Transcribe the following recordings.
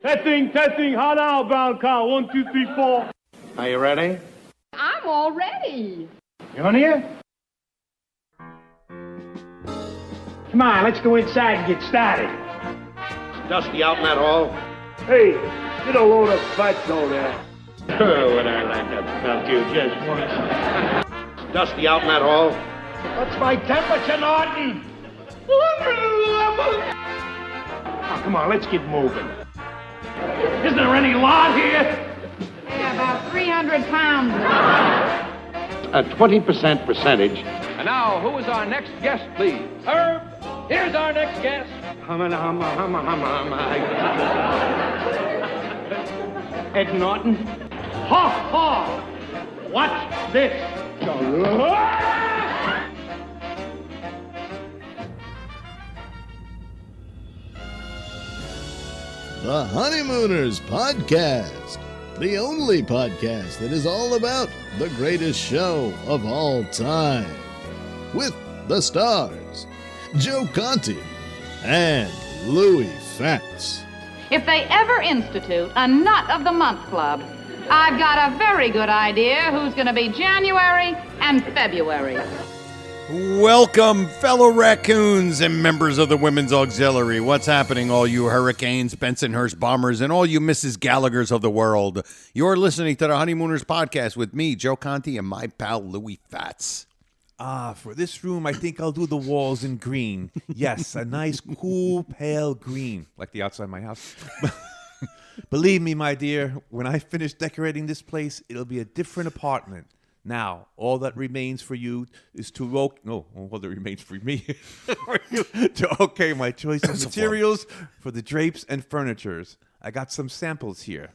Testing, hot outbound car, 1, 2, 3, 4. Are you ready? I'm all ready. You on here? Come on, let's go inside and get started. Dusty out in that hall? Hey, get a load of fatso there. Oh, would I like to melt you just once. Dusty out in that hall? What's my temperature, Norton? Oh, come on, let's get moving. Isn't there any lot here? Yeah, about 300 pounds. A 20% percentage. And now, who is our next guest, please? Herb, here's our next guest. Ed Norton. Ha ha! Watch this. The Honeymooners Podcast, the only podcast that is all about the greatest show of all time. With the stars, Joe Conti and Louis Fatts. If they ever institute a Nut of the Month Club, I've got a very good idea who's going to be January and February. Welcome, fellow raccoons and members of the Women's Auxiliary. What's happening, all you Hurricanes, Bensonhurst Bombers, and all you Mrs. Gallaghers of the world? You're listening to the Honeymooners Podcast with me, Joe Conti, and my pal, Louis Fatts. For this room, I think I'll do the walls in green. Yes, a nice, cool, pale green, like the outside of my house. Believe me, my dear, when I finish decorating this place, it'll be a different apartment. Now, all that remains for you is to all that remains for me for you to okay my choice of materials for the drapes and furnitures. I got some samples here.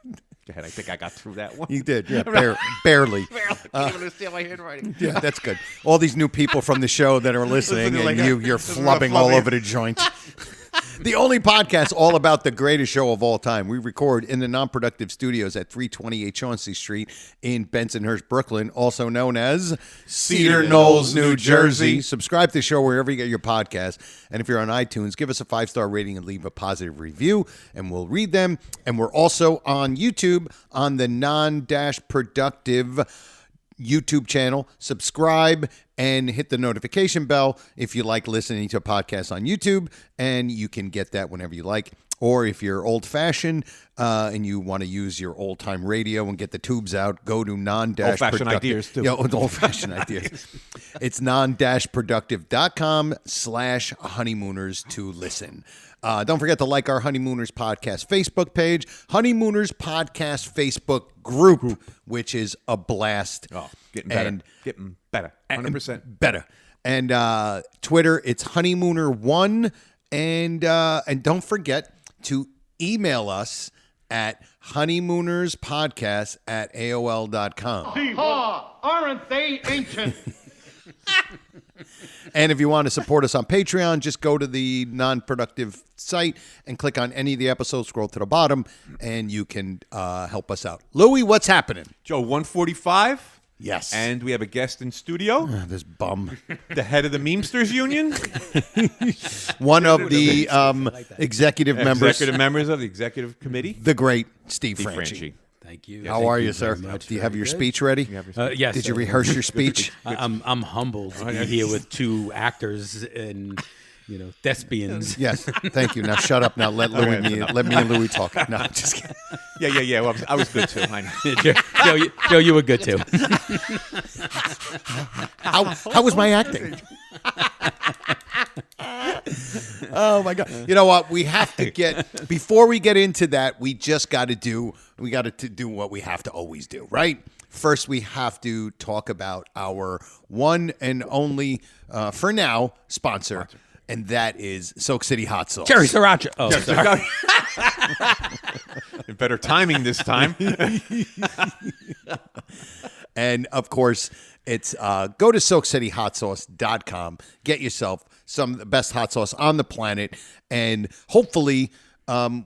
Go ahead. I think I got through that one. You did, yeah, barely. Can't understand my handwriting. Yeah, that's good. All these new people from the show that are listening, and you're flubbing all over the joint. The only podcast all about the greatest show of all time. We record in the Non-Productive Studios at 328 Chauncey Street in Bensonhurst, Brooklyn, also known as Cedar Knolls, New Jersey. Subscribe to the show wherever you get your podcast. And if you're on iTunes, give us a 5-star rating and leave a positive review, and we'll read them. And we're also on YouTube on the Non-Productive YouTube channel. Subscribe and hit the notification bell if you like listening to a podcast on YouTube, and you can get that whenever you like. Or if you're old-fashioned and you want to use your old-time radio and get the tubes out, go to Old-fashioned ideas, too. Yeah, old-fashioned ideas. It's non-productive.com/honeymooners to listen. Don't forget to like our Honeymooners Podcast Facebook page, Honeymooners Podcast Facebook group, which is a blast. Oh, getting better. Getting better. 100% better. And Twitter, it's Honeymooner1. And don't forget to email us at honeymoonerspodcast@aol.com. Aren't they ancient? And if you want to support us on Patreon, just go to the Non-Productive site and click on any of the episodes, scroll to the bottom, and you can help us out. Louis, what's happening? Joe, 145. Yes. And we have a guest in studio. This bum. The head of the Memesters Union. One of the executive members. Executive members of the executive committee. The great Steve Franchi. Thank you. How are you, sir? Do you have your speech ready? Yes. Did you rehearse your speach? I'm humbled to be here with two actors and thespians. Yes. Thank you. Now shut up. Now let me and Louis talk. No, I'm just kidding. Yeah. Well, I was good too. I know. Joe, you were good too. How was my acting? Oh my God! You know what? We have to get before we get into that. We just got to do. We got to do what we have to always do, right? First, we have to talk about our one and only, for now, sponsor. And that is Soak City Hot Sauce. Cherry Sriracha. Oh, sorry. Better timing this time. And, of course, it's go to SoakCityHotSauce.com. Get yourself some of the best hot sauce on the planet. And hopefully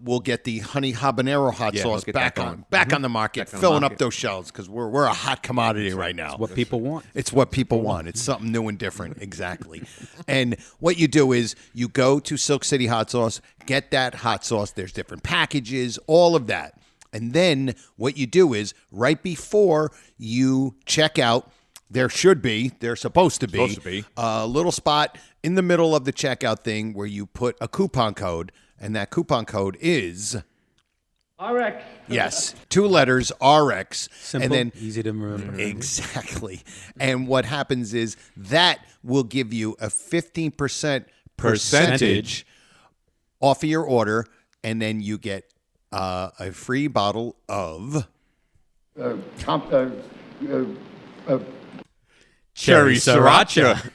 we'll get the honey habanero hot sauce back on the market, filling up those shelves because we're a hot commodity right now. It's what people want. It's what people want. It's something new and different. Exactly. And what you do is you go to Silk City Hot Sauce, get that hot sauce. There's different packages, all of that. And then what you do is right before you check out, they're supposed to be a little spot in the middle of the checkout thing where you put a coupon code, and that coupon code is RX. Yes, 2 letters, RX. Simple, and then easy to remember. Exactly. And what happens is that will give you a 15% percentage off of your order, and then you get a free bottle of Cherry Sriracha.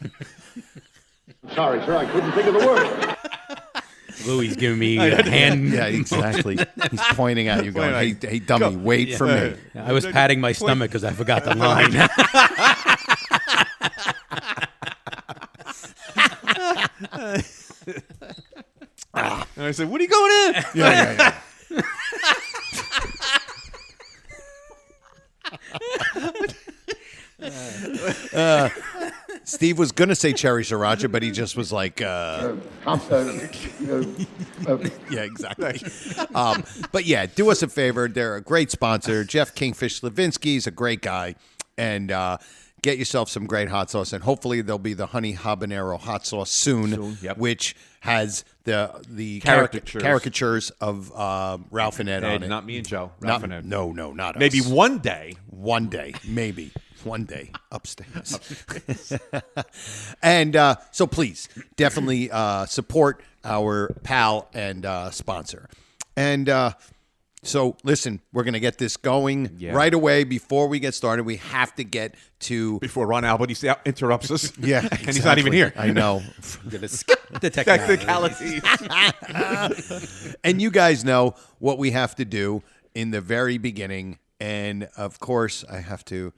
Sorry, sir, I couldn't think of the word. Louis giving me a hand. Yeah, exactly. He's pointing at you going, hey dummy, wait for me. I was patting my stomach because I forgot the line. And I said, what are you going in? Yeah. Steve was going to say cherry sriracha, but he just was like, yeah, exactly. But yeah, do us a favor. They're a great sponsor. Jeff Kingfish Levinsky is a great guy. And get yourself some great hot sauce. And hopefully there'll be the honey habanero hot sauce soon. Which has the caricatures of Ralph and Ed on it. Not me and Joe. Ralph and Ed. No, not us. Maybe one day. Maybe. One day upstairs. And so please, definitely support our pal and sponsor. And so listen, we're going to get this going right away. Before we get started, we have to get to... Before Ron Albert interrupts us. Yeah, and he's not even here. I know. I'm going to skip the technicalities. And you guys know what we have to do in the very beginning. And, of course, I have to...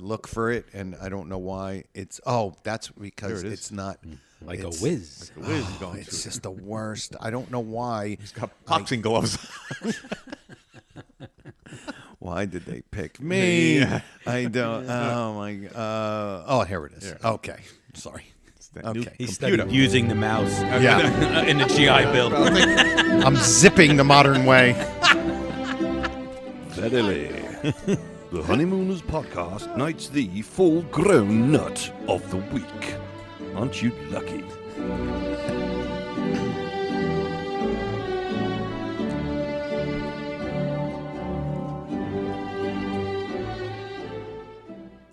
look for it, and I don't know why that's because it's not like a whiz. It's just the worst. I don't know why. He's got boxing gloves. Why did they pick me? I don't. Oh my. Here it is. Yeah. Okay, sorry. Okay. He started using the mouse. In the GI Bill. I'm zipping the modern way. Steadily. The Honeymooners podcast knights the full-grown nut of the week. Aren't you lucky?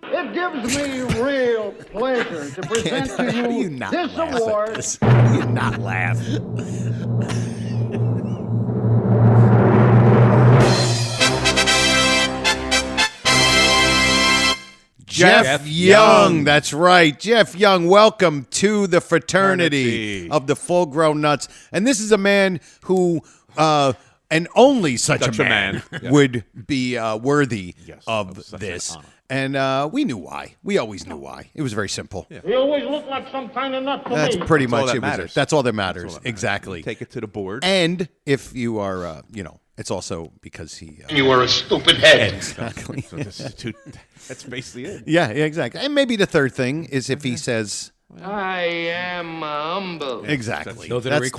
It gives me real pleasure to present to you this award. How do you not laugh? Jeff Young, that's right. Jeff Young, welcome to the fraternity of the full-grown nuts. And this is a man who, and only such a man would be worthy of this. And we knew why. We always knew why. It was very simple. He always looked like some kind of nut to That's me. pretty That's all much that it. matters. That's all that matters. Exactly. Take it to the board. And if you are, it's also because he... You were a stupid head. Exactly. That's basically it. Yeah, exactly. And maybe the third thing is if he says... I am humble. Exactly. Those are the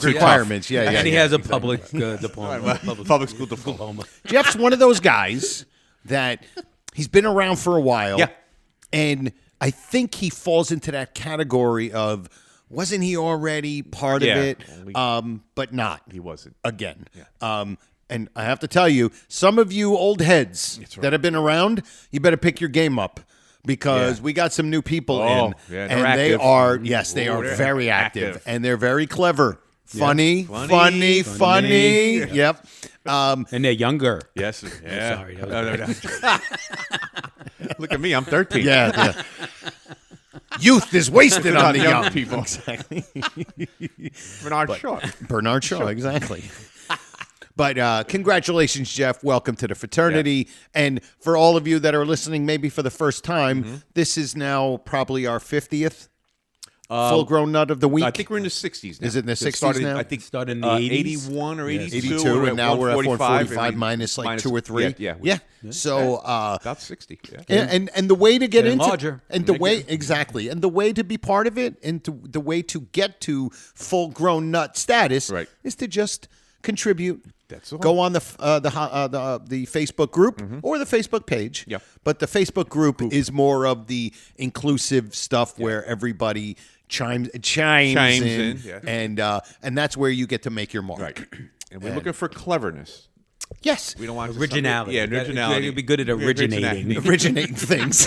requirements. Yeah. And he has a public diploma. Public school diploma. Jeff's one of those guys that he's been around for a while. Yeah. And I think he falls into that category of, wasn't he already part of it? But not. He wasn't. Again. Yeah. And I have to tell you, some of you old heads that have been around, you better pick your game up. Because we got some new people in, and they are very active, and they're very clever, funny. Yep, and they're younger. Yes, yeah. Sorry, Look at me, I'm 13. Yeah. Youth is wasted on the young people. Exactly. Bernard Shaw, exactly. But congratulations, Jeff. Welcome to the fraternity. Yeah. And for all of you that are listening, maybe for the first time, this is now probably our 50th Full Grown Nut of the Week? I think we're in the 60s now. Is it in the 60s now? I think Started in the 80s. 81 or 82. 82, and now we're at 145 145 minus like 2 or 3. Yeah. So about 60. Yeah. and the way to get Getting into larger. and the way exactly and the way to be part of it and the way to get to full grown nut status is to just contribute. That's all. Go on the Facebook group or the Facebook page. Yeah. But the Facebook group is more of the inclusive stuff where everybody chimes in. Yeah. And that's where you get to make your mark. Right. And we're looking for cleverness. Yes. We don't want Originality. Yeah, originality. You'd be good at originating. Originating things.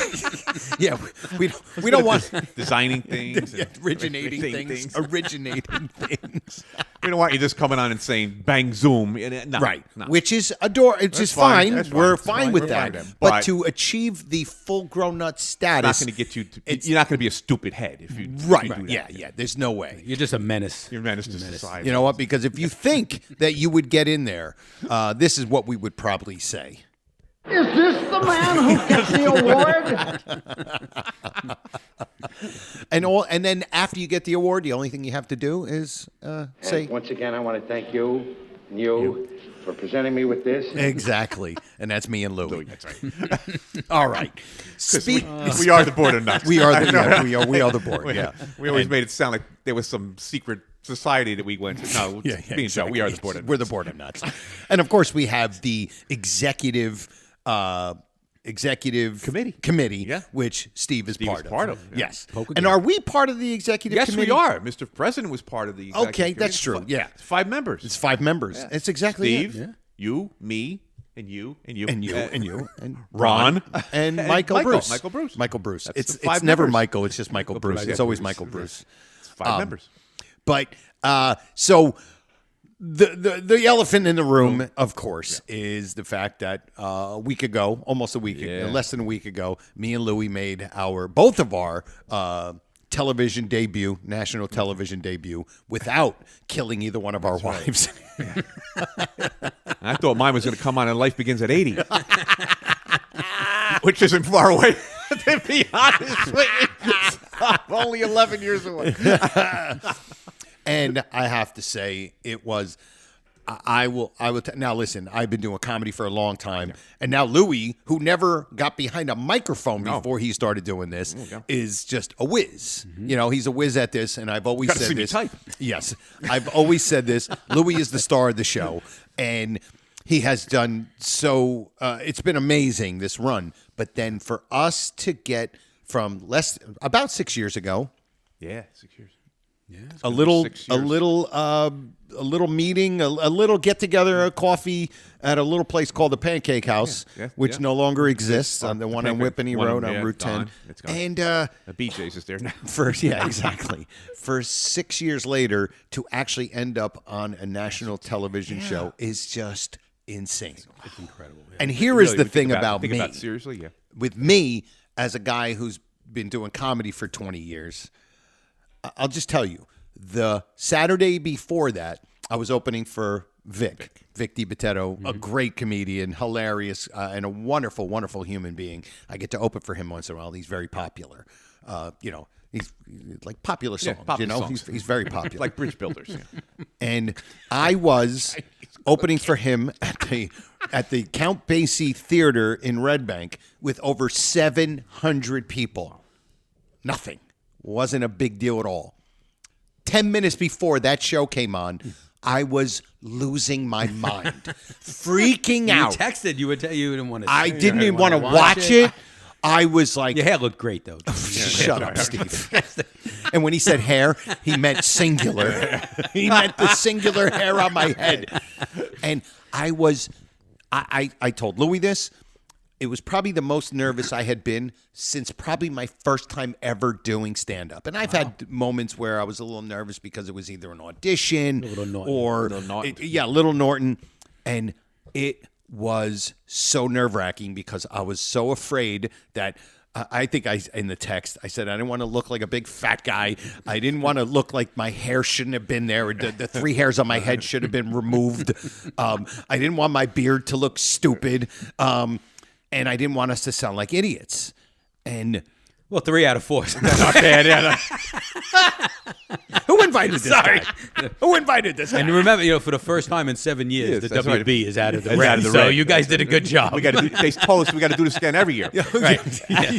Yeah, we don't want designing things. Originating things. Originating things. We don't want you just coming on and saying "bang zoom." No, Right, no. which is it's fine. That's We're It's fine with We're that. fine. But to achieve the full grown nut It's status, not going to get you. You're not going to be a stupid head if you right? do that. Yeah. There's no way. You're just a menace. You're a menace to society. You know what? Because if you think that you would get in there, this is what we would probably say. Is this the man who gets the award? And then after you get the award, the only thing you have to do is say Once again, I want to thank you and you for presenting me with this. exactly, and that's me and Louie. That's right. All right. We are the board of nuts. We are the board. Yeah. We always made it sound like there was some secret society that we went to. No, being so, we are the board of nuts. We're the board of nuts. And of course, we have the executive committee, which Steve is part of. Yeah. Yes. And are we part of the executive Yes, committee? we are. Mr. President was part of the executive Okay, that's committee. true. Yeah. It's 5 members. It's 5 members. Yeah. It's exactly Steve, it. you, me, and you, and you, And you, and Ron, and Michael Bruce. Michael Bruce. That's It's the 5 never members. Michael. It's just Michael Bruce. Bruce. It's always Michael Bruce. It's 5 members. But so the elephant in the room, of course, is the fact that almost a week ago, less than a week ago, me and Louie made both of our television debut, national television debut, without killing either one of our wives. I thought mine was going to come on and Life Begins at 80. Which isn't far away, to be honest with you. I'm only 11 years away. And I have to say, it was. I will. Now listen. I've been doing comedy for a long time, and now Louie, who never got behind a microphone before he started doing this, is just a whiz. You know, he's a whiz at this, and I've always said this. Yes, I've always said this. Louie is the star of the show, and he has done so. It's been amazing, this run. But then for us to get from about 6 years ago, 6 years. Yeah, a little meeting, a little get together, a coffee at a little place called the Pancake House, which no longer exists. On the one on Whippany Road on Route 10. It's gone. And BJ's is there now. Exactly. For 6 years later, to actually end up on a national television show is just insane. It's incredible. Yeah. And here is the thing about me. Seriously, With me, as a guy who's been doing comedy for 20 years, I'll just tell you, the Saturday before that, I was opening for Vic DiBitetto, a great comedian, hilarious, and a wonderful, wonderful human being. I get to open for him once in a while. He's very popular. He's like popular songs. Songs. He's very popular. Like bridge builders. Yeah. And I was opening for him at the Count Basie Theater in Red Bank with over 700 people. Nothing. Wasn't a big deal at all. 10 minutes before that show came on, I was losing my mind, freaking out. You texted. You didn't want to. I didn't even want to watch it. I was like, your hair looked great though. Shut up, Steve. And when he said hair, he meant singular. He meant the singular hair on my head. And I told Louie this. It was probably the most nervous I had been since probably my first time ever doing stand-up. And I've had moments where I was a little nervous because it was either an audition Little Norton. And it was so nerve-wracking because I was so afraid that I think in the text, I said I didn't want to look like a big fat guy. I didn't want to look like my hair shouldn't have been there. The 3 hairs on my head should have been removed. I didn't want my beard to look stupid. And I didn't want us to sound like idiots. And Well, 3 out of 4. Not bad. Yeah, Who invited this guy? Who invited this guy? And remember, for the first time in 7 years, Yes, the that's WB right. is out of the It's ring. out of the So ring. you guys did a good job. they told us we got to do this again every year. Right. Yeah.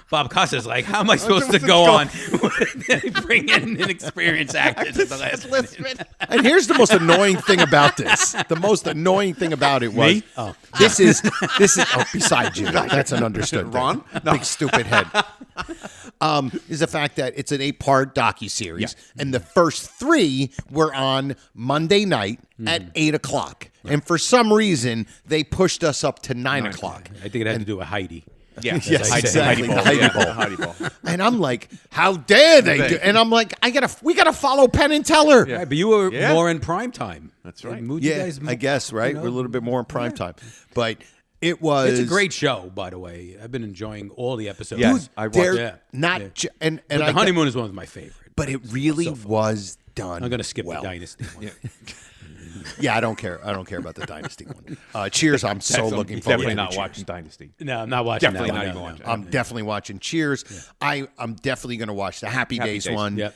Bob Costas like, how am I supposed to go on? They bring in inexperienced actors at the last minute. And here's the most annoying thing about this. The most annoying thing about it was Me? Oh. this is besides you. That's an understood Ron? thing. Big stupid head. Is the fact that it's an 8-part docuseries, and the first 3 were on Monday night at 8 o'clock. And for some reason, they pushed us up to 9 o'clock. I think it had to do with Heidi. Yeah, Yes, exactly. The Heidi Heidi Bowl. Bowl. And I'm like, how dare they do? And I'm like, we gotta follow Penn and Teller. Right, but you were Yeah. more in prime time. That's right. It moved you Yeah, guys I guess, right? We're a little bit more in prime time. But it was... It's a great show, by the way. I've been enjoying all the episodes. Yes, Dude, I watched they're Yeah. not... Yeah. And But I the Honeymooners one was my favorite. But it really was done. I'm going to skip well. the Dynasty one. Yeah, I don't care. I don't care about the Dynasty one. Cheers, I'm so looking forward Definitely to not Cheers. watching Dynasty. No, I'm not watching Definitely that not one. even No, watching. no. I'm definitely watching Cheers. I'm definitely going to watch the Happy Days Days. one. Yep.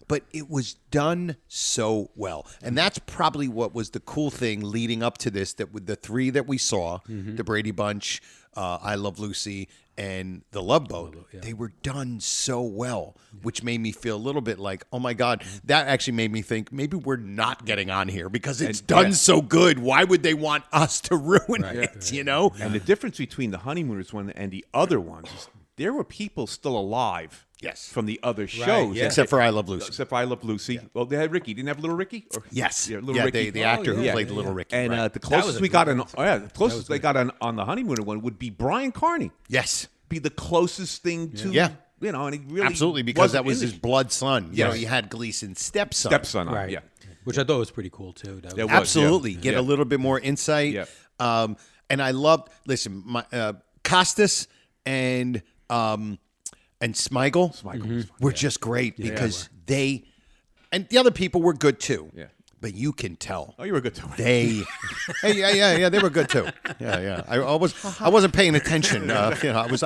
But it was done so well. And that's probably what was the cool thing leading up to this, that with the 3 that we saw, the Brady Bunch, I Love Lucy, and The Love Boat, they were done so well, which made me feel a little bit like, oh my God, that actually made me think maybe we're not getting on here because it's done so good. Why would they want us to ruin it, you know? And the difference between the Honeymooners one and the other ones is there were people still alive. Yes. From the other shows. yeah. Except for I Love Lucy. Except for I Love Lucy. Well, they had Ricky. Didn't they have Little Ricky? Or, Yes. Yeah, Little Yeah, Ricky. the actor who played Little Ricky. And right. the closest a we got great the closest they got on the Honeymooner one would be Brian Carney. Yes. Be the closest thing to, Yeah. and he really Absolutely, because that wasn't was in his the blood son. You know, Yes. you had Gleason's stepson. stepson. Right. Yeah. Which I thought was pretty cool, too. That was It was. Absolutely. yeah. Get Yeah. a little bit more insight. Yeah. And I loved, listen, my, Costas and Smigel were just great because they, and the other people were good too. Yeah. But you can tell. Oh, you were good too. They, yeah, they were good too. Yeah. I wasn't paying attention. I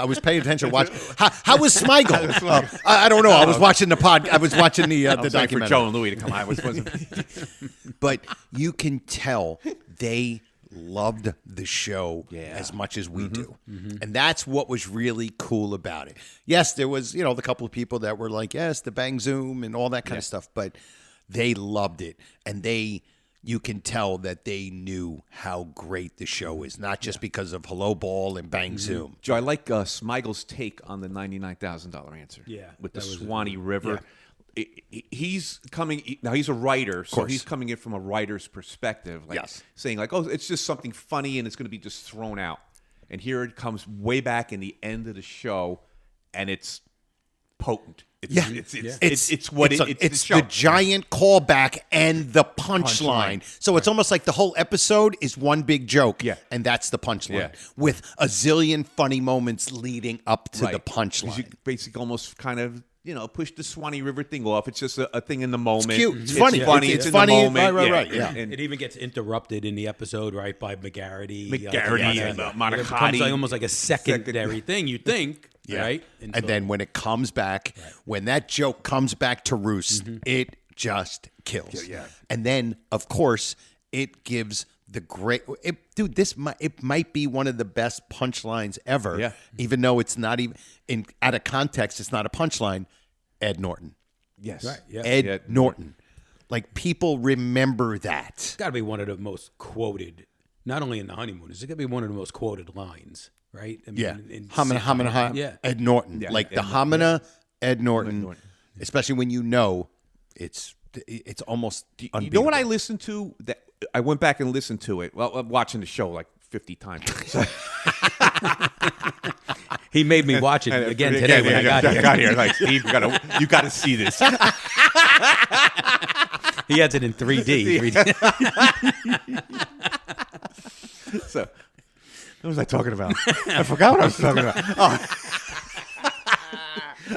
was paying attention. Watch how was Smigel? I don't know. I was watching the pod. I was watching the I was waiting for documentary. Joe and Louis to come out. But you can tell they loved the show as much as we do. And that's what was really cool about it. Yes, there was, the couple of people that were like, yes, the bang zoom and all that kind of stuff, but they loved it. And you can tell that they knew how great the show is, not just because of Hello Ball and Bang Zoom. Joe, I like Smigel's take on the $99,000 answer. Yeah, With the that was- Swanee River. He's coming now. He's a writer, so he's coming in from a writer's perspective, saying like, "Oh, it's just something funny, and it's going to be just thrown out." And here it comes way back in the end of the show, and it's potent. It's the giant callback and the punchline. So it's almost like the whole episode is one big joke, and that's the punchline with a zillion funny moments leading up to the punchline. You basically almost kind of push the Swanee River thing off. It's just a thing in the moment. It's cute. It's funny. It's It's in funny. the moment. Right. Yeah. And it even gets interrupted in the episode, right, by McGarity. and It becomes like, almost like a secondary thing, you think, right? And then when it comes back, when that joke comes back to roost, it just kills. Yeah. And then, of course, it gives the great... it might be one of the best punchlines ever. Yeah. Even though it's not even... out of context, it's not a punchline. Ed Norton. yes, Right, yeah. Ed Norton. Like, people remember that. It's got to be one of the most quoted, not only in the Honeymooners, it's got to be one of the most quoted lines, right? I mean, in Homina, Yeah. Ed Norton. Yeah, Like Ed the Homina, Ed Norton. Especially when it's almost You unbeatable. know what I listened to? That I went back and listened to it. Well, I'm watching the show like 50 times. He made me watch it again today when I got here. Like, Steve, you got to see this. He has it in 3D. So, what was I talking about? I forgot what I was talking about.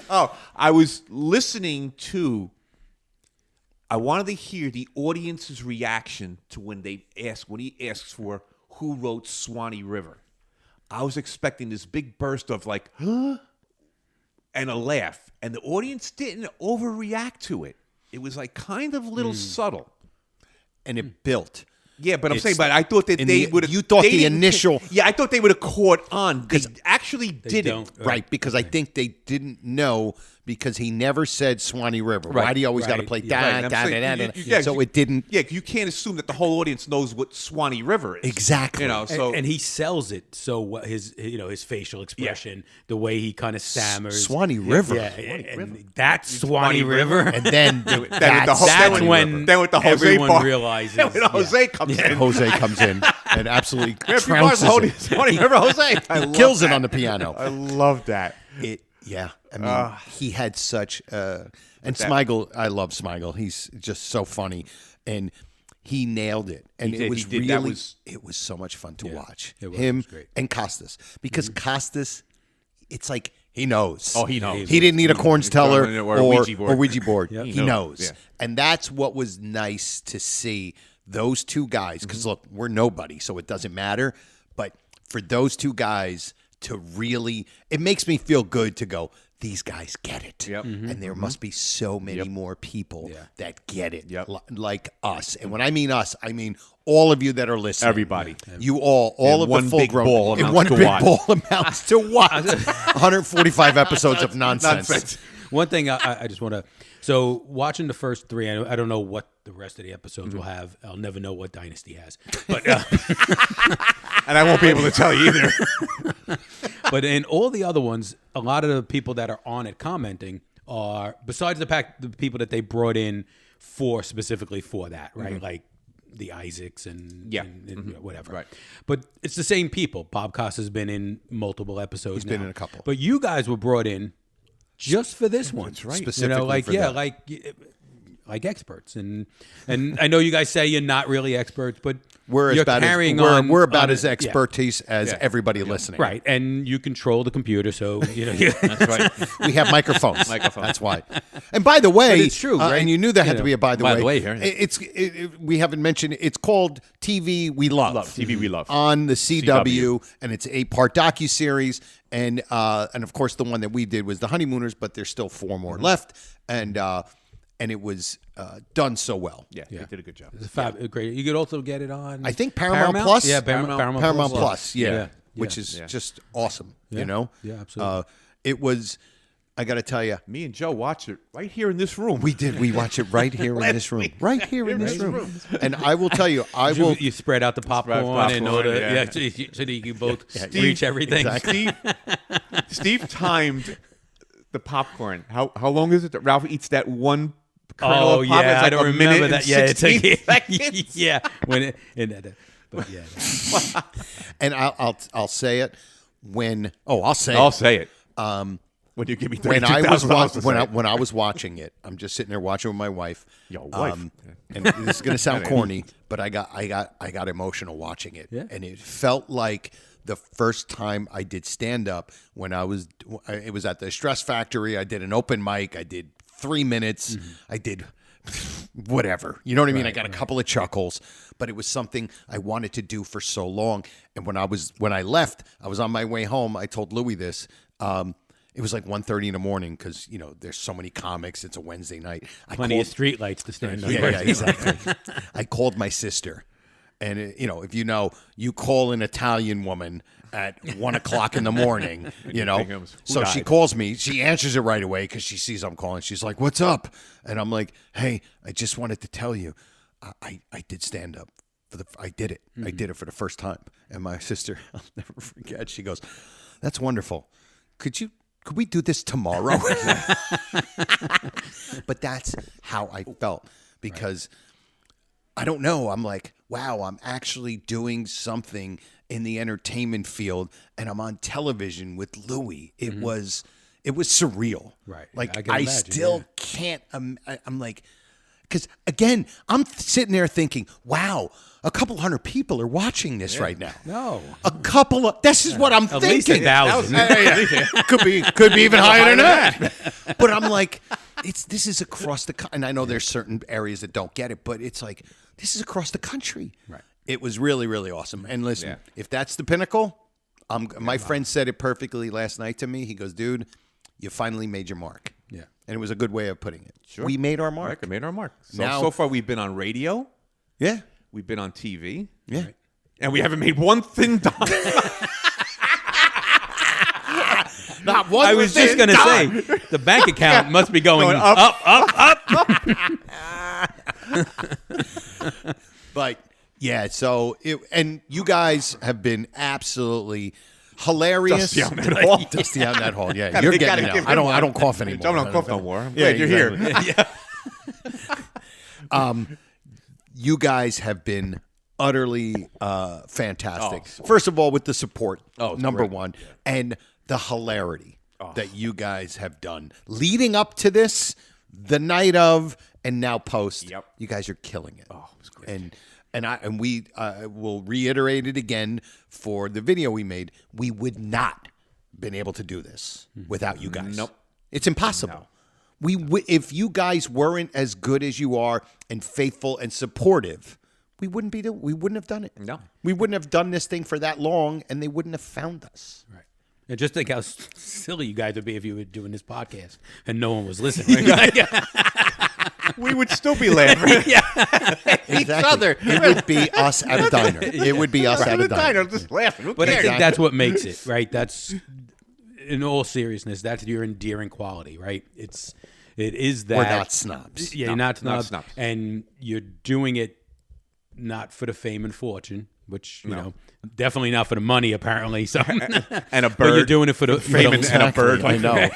Oh, I was listening to. I wanted to hear the audience's reaction to when he asks for who wrote Swanee River. I was expecting this big burst of like, huh? And a laugh. And the audience didn't overreact to it. It was like kind of a little subtle. And it built. Yeah, but I'm saying, but I thought that they would have. You thought the initial. Yeah, I thought they would have caught on. They actually didn't. Right, because I think they didn't know because he never said Swanee River. Right. Why do you always got to play da, da, da, da, Yeah, so it didn't. Yeah, you can't assume that the whole audience knows what Swanee River is. Exactly. You know, so and he sells it so his facial expression, the way he kind of stammers. Swanee River. Yeah, and that's Swanee River. And then that's when then with the Jose everyone part, realizes. then when Jose comes in. Jose comes in and absolutely If you trounces watch it. Swanee River, Jose. He kills it on the piano. I love that. I mean, he had such and Smigel. I love Smigel. He's just so funny, and he nailed it. And it was really, it was so much fun to watch him and Costas because Costas, it's like he knows. Oh, he knows. He didn't need a corns teller or a Ouija board. Or Ouija board. Yep. He knows, and that's what was nice to see. Those two guys, because look, we're nobody, so it doesn't matter. But for those two guys to really, it makes me feel good to go, these guys get it. Yep. And there must be so many more people that get it, like us. And when I mean us, I mean all of you that are listening. Everybody. You all of one the full big grown. ball And amounts one to big what? ball amounts to what? 145 episodes of nonsense. One thing I just want to. So watching the first three, I don't know what the rest of the episodes will have. I'll never know what Dynasty has, but and I won't be able to tell you either. But in all the other ones, a lot of the people that are on it commenting are, besides the people that they brought in specifically for that, right? Like the Isaacs and whatever. Right. But it's the same people. Bob Costa's been in multiple episodes. He's been in a couple. But you guys were brought in just for this one. That's right. Specifically for that. like experts. And I know you guys say you're not really experts, but We're you're about carrying as, on. we're about on as expertise as everybody listening. Right. And you control the computer, so That's right. We have microphones. That's why. And by the way, But it's true, right? And you knew there had to be a by the way. here. We haven't mentioned it's called TV We Love. TV We Love On the CW, and it's a 8-part docuseries. And of course, the one that we did was the Honeymooners, but there's still 4 more left. And it was done so well. Yeah, they did a good job. It's great. You could also get it on. I think Paramount Plus. Yeah, Paramount Plus. Yeah. Which is just awesome. You know. Yeah, absolutely. It was. I got to tell you, Me and Joe watched it right here in this room. we did. We watch it right here in this room. Right here in this room. And I will tell you, I will. You spread out the popcorn in order, so that you can both reach everything. Exactly. Steve timed the popcorn. How long is it that Ralph eats that one kernel of popcorn? It's I like don't a remember minute that. and 16 seconds. Yeah, when it, but yeah. And I'll say it when. Oh, I'll say it. When you give me when I was $32,000 when I was watching it, I'm just sitting there watching with my wife. Your wife. And this is going to sound corny, but I got emotional watching it, and it felt like the first time I did stand up when it was at the Stress Factory. I did an open mic. I did 3 minutes. I did whatever. You know what I mean? I got a couple of chuckles, but it was something I wanted to do for so long. And when I left, I was on my way home. I told Louis this. It was like 1:30 in the morning because, there's so many comics. It's a Wednesday night. Plenty of street lights to stand on. Yeah, exactly. I called my sister. And, if you call an Italian woman at 1 o'clock in the morning, So she calls me. She answers it right away because she sees I'm calling. She's like, "What's up?" And I'm like, "Hey, I just wanted to tell you, I did stand up. I did it. I did it for the first time." And my sister, I'll never forget, she goes, "That's wonderful. Could we do this tomorrow?" But that's how I felt because I don't know. I'm like, wow, I'm actually doing something in the entertainment field, and I'm on television with Louis. It was surreal. Right. Like I I still can't. I'm like, because again, I'm sitting there thinking, wow, a couple hundred people are watching this right now. No. A couple of. This is what I'm At thinking. least 1,000. Could be even higher than that. But I'm like, this is across the and I know there's certain areas that don't get it, but it's like this is across the country. Right. It was really, really awesome. And listen, if that's the pinnacle, My friend said it perfectly last night to me. He goes, dude, you finally made your mark. Yeah. And it was a good way of putting it. Sure. We made our mark. We made our mark. Now- So far, we've been on radio. Yeah. We've been on TV. Yeah. Right. And we haven't made one thing done. Not one I was just going to say, the bank account must be going up. But yeah, so and you guys have been absolutely hilarious. Dusty out in that hall. Dusty out in that hall. Yeah, you're getting it now. I don't cough anymore. I don't cough no more. I'm Yeah, glad you're exactly. here. You guys have been utterly fantastic. Oh, First of all, with the support, Oh, it's number great. one, and the hilarity that you guys have done leading up to this, the night of, and now post. Yep. You guys are killing it. Oh, it was great. And we will reiterate it again for the video we made. We would not been able to do this without you guys. Nope. It's impossible. If you guys weren't as good as you are and faithful and supportive, we wouldn't have done it. No. We wouldn't have done this thing for that long, and they wouldn't have found us. Right. And just think how silly you guys would be if you were doing this podcast and no one was listening. We would still be laughing. Each other. It would be us at a diner. It would be us at a diner. Just laughing. Who But I cares? think that's what makes it, right? That's, in all seriousness, that's your endearing quality, right? It is that. We're not snobs. Yeah, No, you're not not snobs. snobs. And you're doing it not for the fame and fortune, which, you know, definitely not for the money, apparently. So, and a bird. but you're doing it for the Fame and a bird. I know.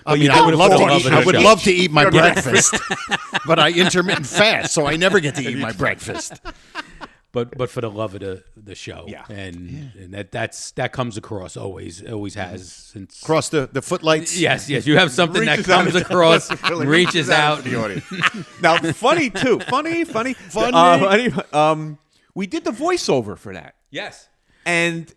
I mean, I would love to eat my breakfast, but I intermittent fast, so I never get to eat my breakfast. But for the love of the show, Yeah. and that comes across always has since. Cross the footlights. Yes, you have something that Reaches out comes into- across, really reaches out. to the audience. Now, funny too. Funny. We did the voiceover for that, Yes. and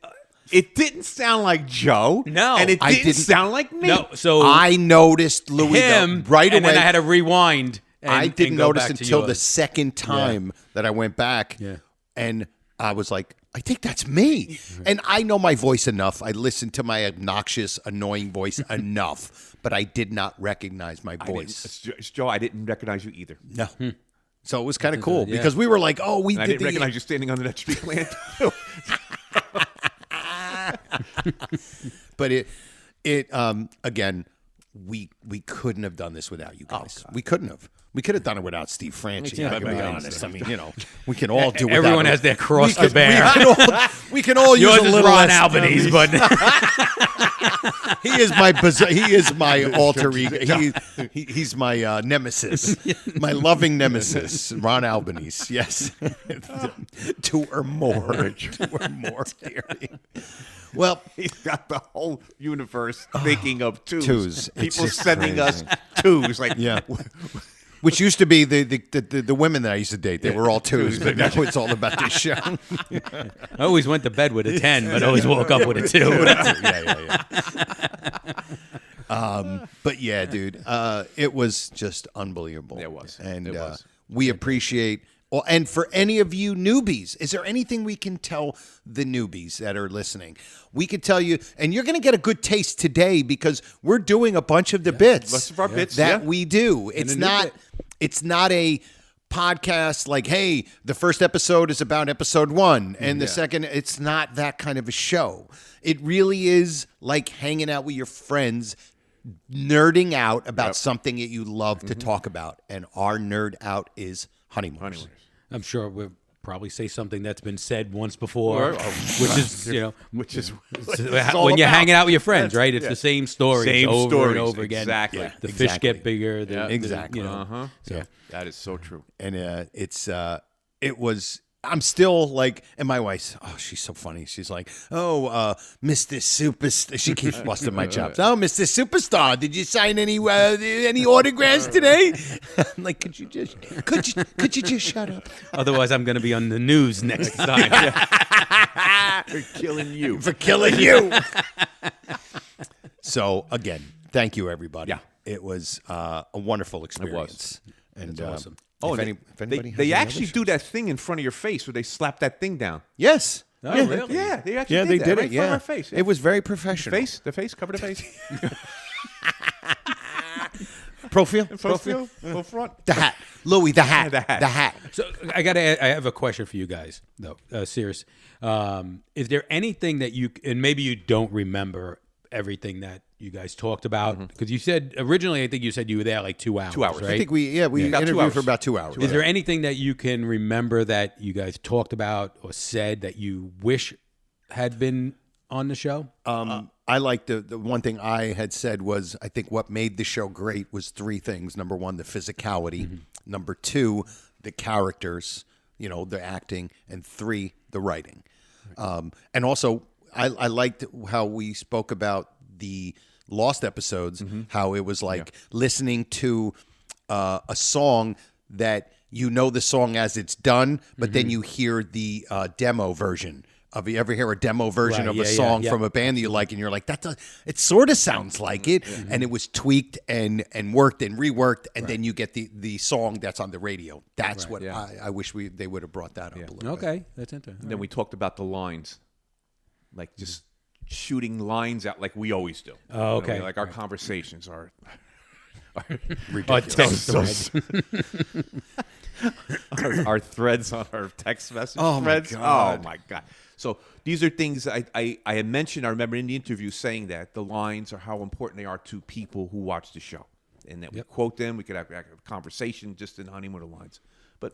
it didn't sound like Joe. No. and it I didn't didn't- sound like me. No, so I noticed Louis him right and away. then I had to rewind. And, I didn't and go notice back to until the yours. second time that I went back, Yeah. and I was like, I think that's me. And I know my voice enough. I listened to my obnoxious, annoying voice enough, but I did not recognize my voice. Joe, I didn't recognize you either. No. So it was kind of cool Yeah. because we were like, oh, we And I did didn't recognize you standing under that street lamp. But it again, we couldn't have done this without you guys. We couldn't have. We could have done it without Steve Franchi. Yeah, I can be right. honest. I mean, we can all do. Everyone without has their cross we to bear. We can all use Yours a is little Ron less- Albanese, but He is my alter ego. He's my nemesis, my loving nemesis, Ron Albanese. Yes, two or more theory. Well, He's got the whole universe thinking of twos. twos. It's People just sending crazy. us twos. Like, yeah. Which used to be the women that I used to date. They were all twos, but now it's all about this show. I always went to bed with a 10, but always woke up with a 2. Yeah. But yeah, dude, it was just unbelievable. It was. And It was. we appreciate. Well, and for any of you newbies, is there anything we can tell the newbies that are listening? We could tell you, and you're going to get a good taste today because we're doing a bunch of the bits, Most of our bits, that yeah. we do. It's not a podcast like, hey, the first episode is about episode 1, and the second, it's not that kind of a show. It really is like hanging out with your friends, nerding out about something that you love to talk about, and our nerd out is Honeymooners. I'm sure we'll probably say something that's been said once before, which is, which is when you're hanging out with your friends, right? It's the same stories Same over stories, and over again. exactly. The fish get bigger. Exactly. So. That is so true. And it was. I'm still like, and my wife's, she's so funny. She's like, Mr. Superstar. She keeps busting my chops. Oh, Mr. Superstar, did you sign any autographs today? I'm like, could you just shut up? Otherwise, I'm going to be on the news next time. For killing you. For killing you. So again, thank you, everybody. Yeah. It was a wonderful experience. And That's awesome. If anybody has they any actually other do that thing in front of your face where they slap that thing down. Yes. Oh, really? Yeah, they actually Yeah, they that did right it. in front of Yeah, our face. it was very professional. The face, cover the face. Profile, Full front. the hat, Louis, the hat, The hat. the hat. So I have a question for you guys, though. Serious. Is there anything that and maybe you don't remember everything that you guys talked about? Because you said originally, I think you said you were there like 2 hours. 2 hours. Right? I think we About 2 interviewed hours. for about 2 hours. Is there anything that you can remember that you guys talked about or said that you wish had been on the show? I like the one thing I had said was I think what made the show great was 3 things. Number 1, the physicality. Number 2, the characters, the acting. And 3, the writing. And also, I liked how we spoke about the Lost episodes, how it was like listening to a song that the song as it's done, but then you hear the demo version. You ever hear a demo version of a song from a band that you like, and you're like, it sort of sounds like it, and it was tweaked and worked and reworked, and then you get the song that's on the radio. That's what I wish they would have brought that up a little bit. Okay, that's interesting. And then we talked about the lines, like just shooting lines out like we always do. Oh, okay. Like our conversations are Ridiculous. our threads on our text message Oh, my threads. God. Oh my God. So these are things I had mentioned. I remember in the interview saying that the lines are how important they are to people who watch the show, and that we quote them. We could have a conversation just in Honeymooner lines, but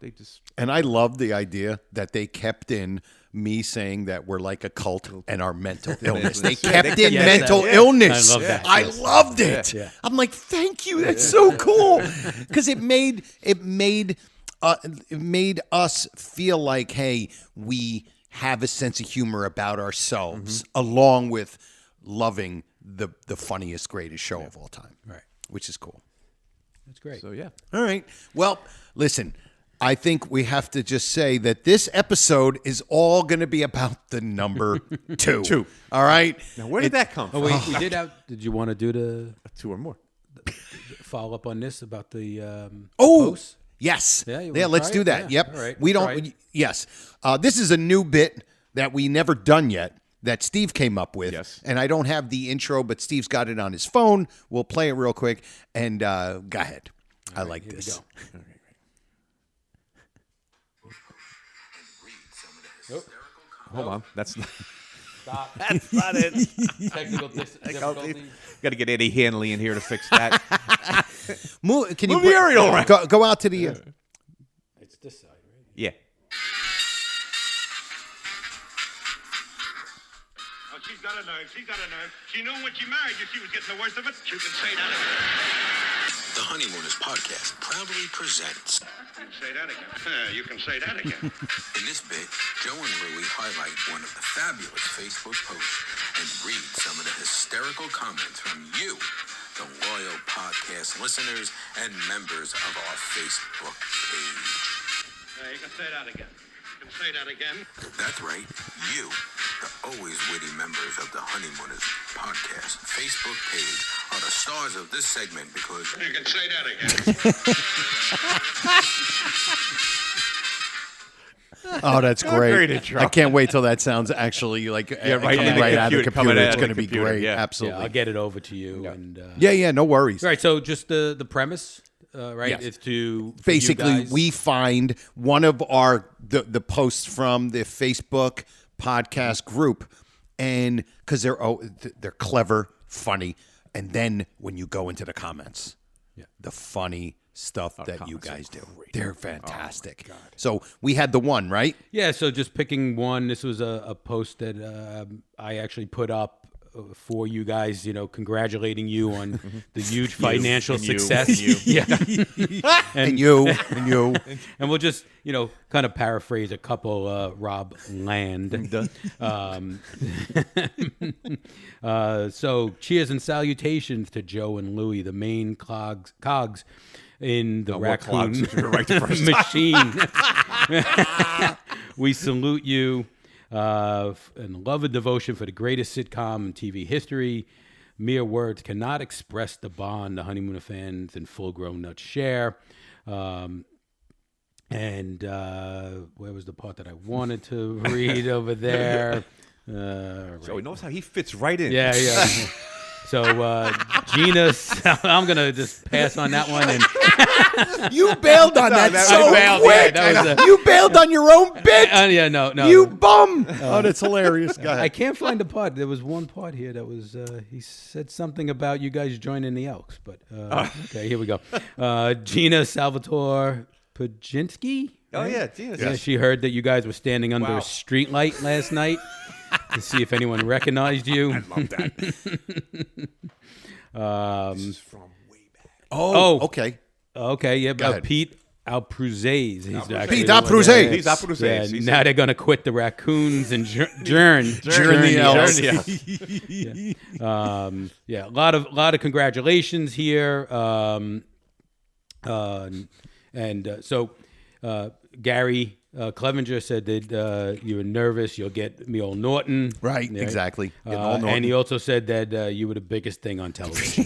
they just. And I love the idea that they kept in me saying that we're like a cult and our mental illness. They kept in mental illness. I love that. I loved it. Yeah. I'm like, thank you. That's so cool. Because it made us feel like, hey, we have a sense of humor about ourselves, along with loving the funniest, greatest show of all time. Right. Which is cool. That's great. So yeah. All right. Well, listen, I think we have to just say that this episode is all going to be about the number 2. 2. All right. Now where did that come from? Oh, wait, we did have. Did you want to do the 2 or more. follow up on this about the Oh, posts? yes. Yeah, you wanna let's try do it? that. Yeah. Yep. All right, We we'll don't. try it. Yes. This is a new bit that we never done yet that Steve came up with. Yes. And I don't have the intro, but Steve's got it on his phone. We'll play it real quick. And go ahead. I like here we this. go. Hold on. That's not. Stop. That's not it. Technical difficulties. Got to get Eddie Hanley in here to fix that. Can you Move the aerial around. Go out to the. It's this side, right? Yeah. Oh, she's got a nerve. She's got a nerve. She knew when she married you she was getting the worst of it. You can say that again. The Honeymooners podcast proudly presents. You can say that again. You can say that again. In this bit, Joe and Louie highlight one of the fabulous Facebook posts and read some of the hysterical comments from you, the loyal podcast listeners and members of our Facebook page. You can say that again. You can say that again. That's right, you, the always witty members of the Honeymooners podcast Facebook page, are the stars of this segment because You can say that again. Oh, that's Great great. intro. I can't wait till that sounds actually like right coming in the right out of the computer, coming computer. out It's of going the to be computer, great. yeah. Absolutely. Yeah, I'll get it over to you. And Yeah, no worries. All right, so just the premise, right, Yes. is to for Basically, you guys- we find one of the posts from the Facebook podcast group, and because they're clever, funny, and then when you go into the comments, the funny stuff that you guys do, they're fantastic. So we had the one, right? Yeah, so just picking one. This was a post that I actually put up for you guys, congratulating you on the huge financial and you, success. and you. Yeah. And you. And we'll just, kind of paraphrase a couple, Rob Land. So cheers and salutations to Joe and Louie, the main cogs in the raccoon machine. We salute you. And love and devotion for the greatest sitcom in TV history. Mere words cannot express the bond the Honeymooner fans and full-grown nuts share. And where was the part that I wanted to read over there? Right. So he knows how he fits right in. Yeah. So Gina, I'm gonna just pass on that one. And You bailed on that so quick. Yeah, you bailed on your own bit. Yeah, no. You bum. Oh, that's hilarious. Go ahead. I can't find the part. There was one part here that was he said something about you guys joining the Elks, but okay, here we go. Gina Salvatore Pajinski. Oh yeah, Gina. Yeah, she heard that you guys were standing under a street light last night to see if anyone recognized you. I love that. This is from way back. Oh, okay. Okay, yeah, about Pete Alpruzes. Pete Alpruzes. He's Alpruzes. Yeah, now they're going to quit the raccoons and journ the elves. Yeah, a lot of congratulations here. So Gary Clevenger said that you were nervous. You'll get Neil Norton. Right, exactly. And he also said that you were the biggest thing on television.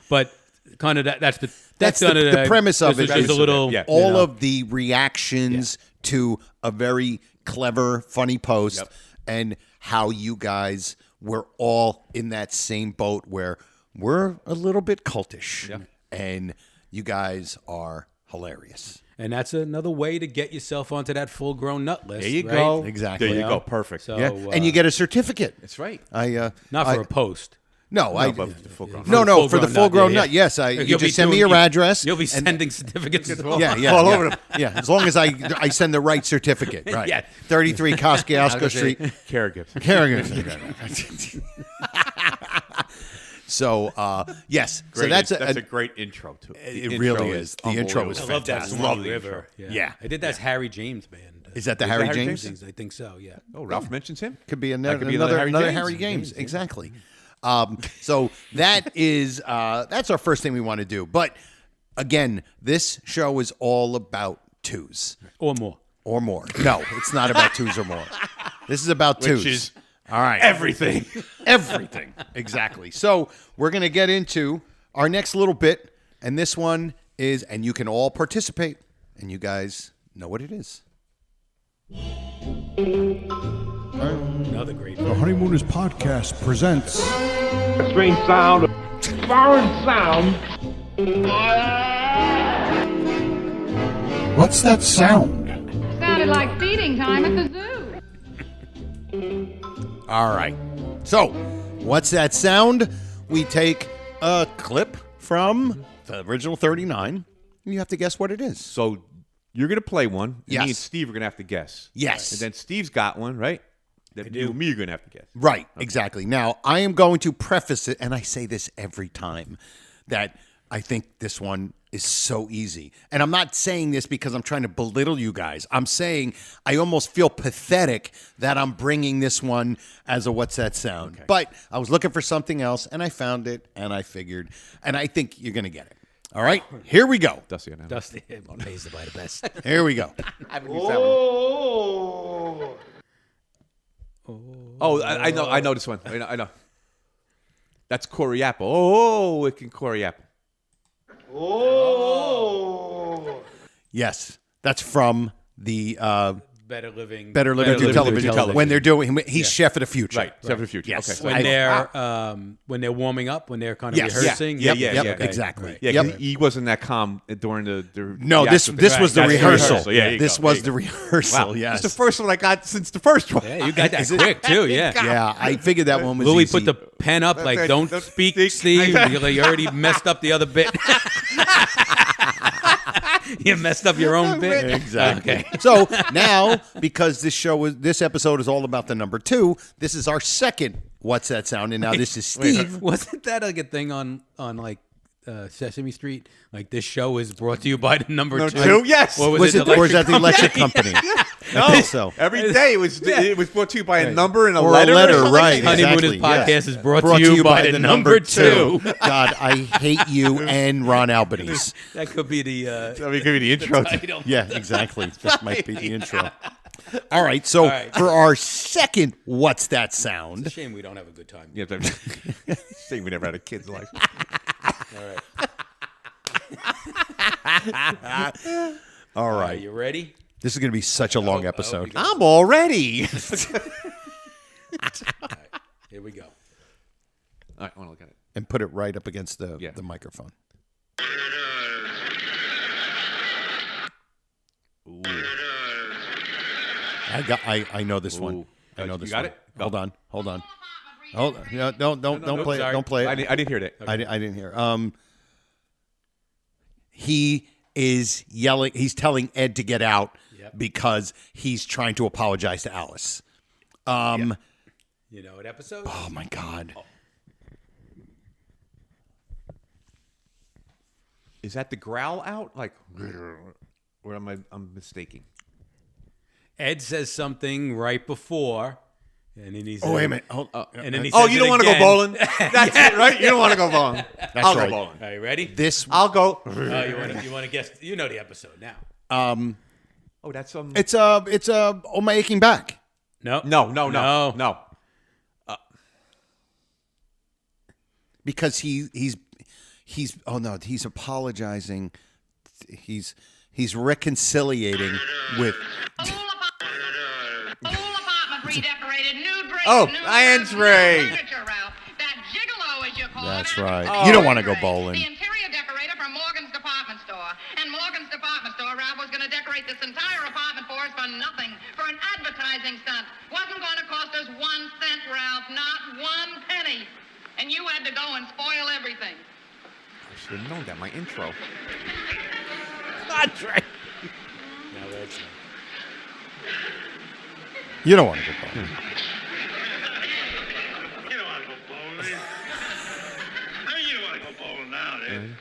But kind of that's the premise of it. Is a little all of the reactions to a very clever, funny post, and how you guys were all in that same boat where we're a little bit cultish, and you guys are hilarious. And that's another way to get yourself onto that full-grown nut list. There you right? go. Exactly. There you go. Perfect. So, and you get a certificate. That's right. Not for a post. No, but the full-grown. No, for the full-grown nut. Yes, you just send me your address. You'll be sending certificates as well. All over them. Yeah, as long as I send the right certificate. Right. Yeah. 33 Kosciuszko Street. Caregivers. So, yes. Great, so that's a great intro to it. It really is. The intro is I love that fantastic. Small River. Yeah. I did that Harry James band. Is that the Harry James? I think so, yeah. Oh, Ralph mentions him? Could be another Harry James. Exactly. So that is that's our first thing we want to do. But again, this show is all about twos. Or more. No, it's not about twos or more. This is about twos. Which is all right. Everything. Exactly. So we're going to get into our next little bit. And this one is, and you can all participate. And you guys know what it is. Another great The Honeymooners podcast presents A strange sound, foreign sound. What's That Sound? Sounded like feeding time at the zoo. All right. So, what's that sound? We take a clip from the original 39, and you have to guess what it is. So you're going to play one, and Yes. me and Steve are going to have to guess. Yes. And then Steve's got one, right? Then you and me are going to have to guess. Right, exactly. Now, I am going to preface it, and I say this every time, that I think this one is so easy. And I'm not saying this because I'm trying to belittle you guys. I'm saying I almost feel pathetic that I'm bringing this one as a What's That Sound. Okay. But I was looking for something else, and I found it, and I figured, and I think you're going to get it. All right, here we go. Dusty pays to buy the best. Here we go. I haven't used that one. Oh, I know this one. I know. That's Corey Apple. Oh, it can Corey Apple. Oh. Yes, that's from the Better Living through television. When they're doing, he's Chef of the Future. Right, Chef of the Future. Yes. Okay. When they're warming up, when they're kind of Yes. rehearsing. Yeah. Okay. Exactly. Yeah, 'cause he wasn't that calm during the No, this was the rehearsal. Yeah, this was the rehearsal. Wow. Yes, It's the first one I got since the first one. Yeah, you got that quick too. Yeah. Yeah, I figured that one was Louis easy. put the pen up like, don't speak, Steve. You already messed up the other bit. You messed up your own bit. Exactly. Okay. So now, because this episode is all about the number 2, this is our second What's That Sound? And now this is Steve. Wasn't that like a thing on like Sesame Street? Like, this show is brought to you by the number 2? Yes. Or was that the electric company? No. I think so. Every day it was brought to you by a number and a Or letter. a letter, or something. right. Honeymooners Exactly, podcast yes. is brought to you by the number 2. God, I hate you and Ron Albanese. That could be the That could be the intro. title. Yeah, exactly. This might be the intro. All right, so for our second What's That Sound? It's a shame we don't have a good time. Yeah, shame we never had a kid's life. All right. All right. You ready? This is going to be such a long episode. I'm all ready. Here we go. All right, I want to look at it. And put it right up against the microphone. Ooh. I know this one. I know this you got one. it? Go. Hold on. Hold on. No, don't play it. sorry. Don't play it. I didn't hear that. I didn't hear. He is yelling. He's telling Ed to get out because he's trying to apologize to Alice. You know what episode? Oh my God. Is that the growl out? Like, or am I'm mistaking? Ed says something right before, and then he's. Oh, wait a minute. And then he Oh, says you don't want to go bowling? That's it, right? You don't want to go bowling. I'll right. go bowling. Are you ready? I'll go. You want to guess? You know the episode now. Oh, that's It's Oh My Aching Back. No. Because he's apologizing. He's reconciliating with. Whole apartment redecorated, new bricks, Oh, new Andre. furniture, Ralph. That gigolo, as you call That's it. right. Oh. You don't want to go bowling. The interior decorator from Morgan's department store. And Morgan's department store, Ralph, was going to decorate this entire apartment for us for nothing, for an advertising stunt. Wasn't going to cost us 1 cent, Ralph, not 1 penny. And you had to go and spoil everything. I should have known that. My intro. Andre. No, that's not. You don't want to go bowling. You don't want to go bowling. I mean, you don't want to go bowling now, dude.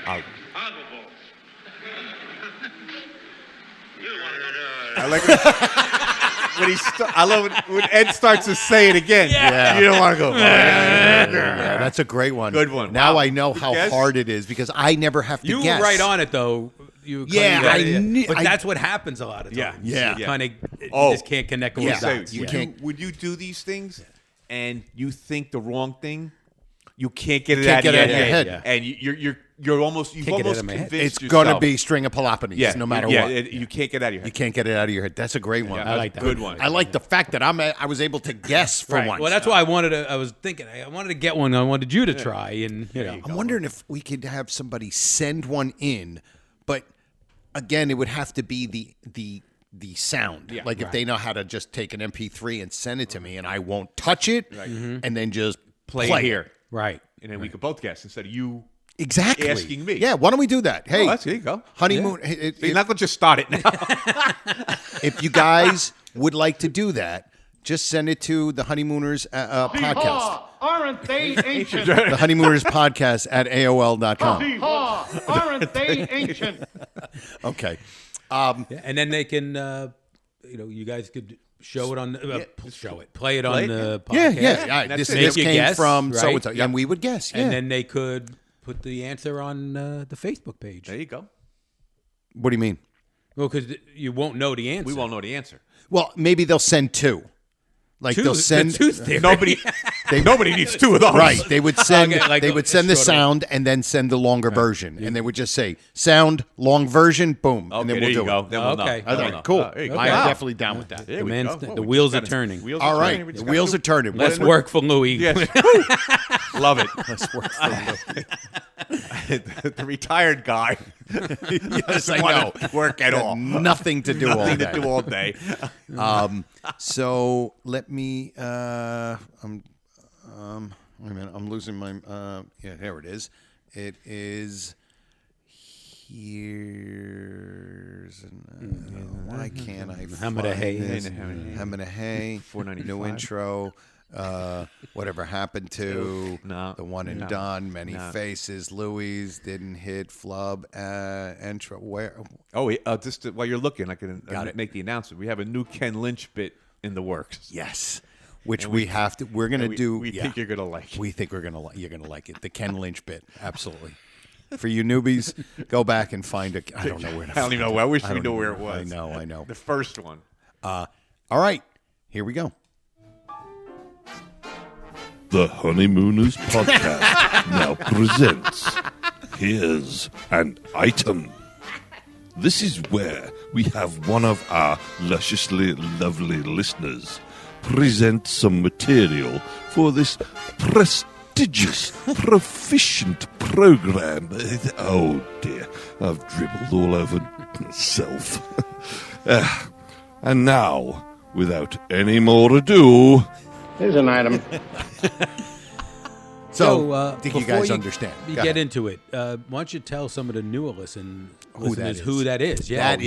I'll I'll go bowling. You don't want to go. I like when I love it when Ed starts to say it again. Yeah. You don't want to go. Yeah, that's a great one. Good one. Now Wow. I know how Guess? hard it is because I never have to You guess. were right on it though. But that's what happens a lot of times. Yeah. You kind of you Oh. just can't connect with Yeah. the So dots. when you do these things and you think the wrong thing, you can't get it can't out get of it your out of your head. head. And you've almost get it out of my head. convinced It's going to yourself. be string of Peloponnese no matter what. You can't get out of your head. You can't get it out of your head. That's a great one. Yeah, I like that. Good one. I like the fact that I was able to guess for Right. once. Well, that's why I wanted to. I was thinking I wanted to get one. I wanted you to try, and you know. I'm wondering if we could have somebody send one in, but again, it would have to be the sound. Yeah. Like if they know how to just take an MP3 and send it to me, and I won't touch it, and then just Play it here. Right. And then we could both guess instead of you Exactly. asking me. Yeah. Why don't we do that? Hey, there you go. honeymoon. So you're not going to just start it now. If you guys would like to do that, just send it to the Honeymooners podcast. Aren't they ancient? The Honeymooners podcast at AOL.com. Aren't they ancient? Okay. And then they can, you guys could show it on, play it on the podcast. Yeah. That's This it. Make you came guess, from right? so-and-so. And we would guess. Yeah. And then they could put the answer on the Facebook page. There you go. What do you mean? Well, because you won't know the answer. We won't know the answer. Well, maybe they'll send two. Like Two- they'll send the two theory. Nobody needs two of those. Right. They would send Okay, like they a- would send the shorter- sound and then send the longer version. And they would just say sound, long version, boom. Okay, and then there we'll you do go. it. Then we'll know. Okay. I Then think we'll know. cool. There you go. I am Wow. definitely down with that. There The we man's- go. the we wheels just are gotta- turning. wheels All are right. turning. We The just wheels are gotta turning. Less work for Louis. Yes. Love it. Less work for Louis. The retired guy. Yes, I Doesn't know. wanna work at Got all. Nothing to do all Nothing day. to do all day. So let me. Wait a minute. I'm losing my. Yeah, there it is. It is. Here's. Why can't I? Hamada Hay. Hamada Hay. $4.95. New intro. Whatever happened to No. the one and done? Many faces. Louis didn't hit flub. Intro. Where? Oh, just while you're looking, I can Got it. make the announcement. We have a new Ken Lynch bit in the works. Yes. Which we have to. We're gonna do. We think you're gonna like. We think we're gonna. You're gonna like it. The Ken Lynch bit, absolutely. For you newbies, go back and find a. I don't know where. I don't even know. I wish we don't knew know where it was. I know. The first one. All right, here we go. The Honeymooners podcast now presents Here's an item. This is where we have one of our lusciously lovely listeners present some material for this prestigious, proficient program. Oh dear, I've dribbled all over myself. And now, without any more ado, Here's an item. So, I think you before guys understand. You Go get ahead. into it. Why don't you tell some of the newer listeners Who that is? Yeah,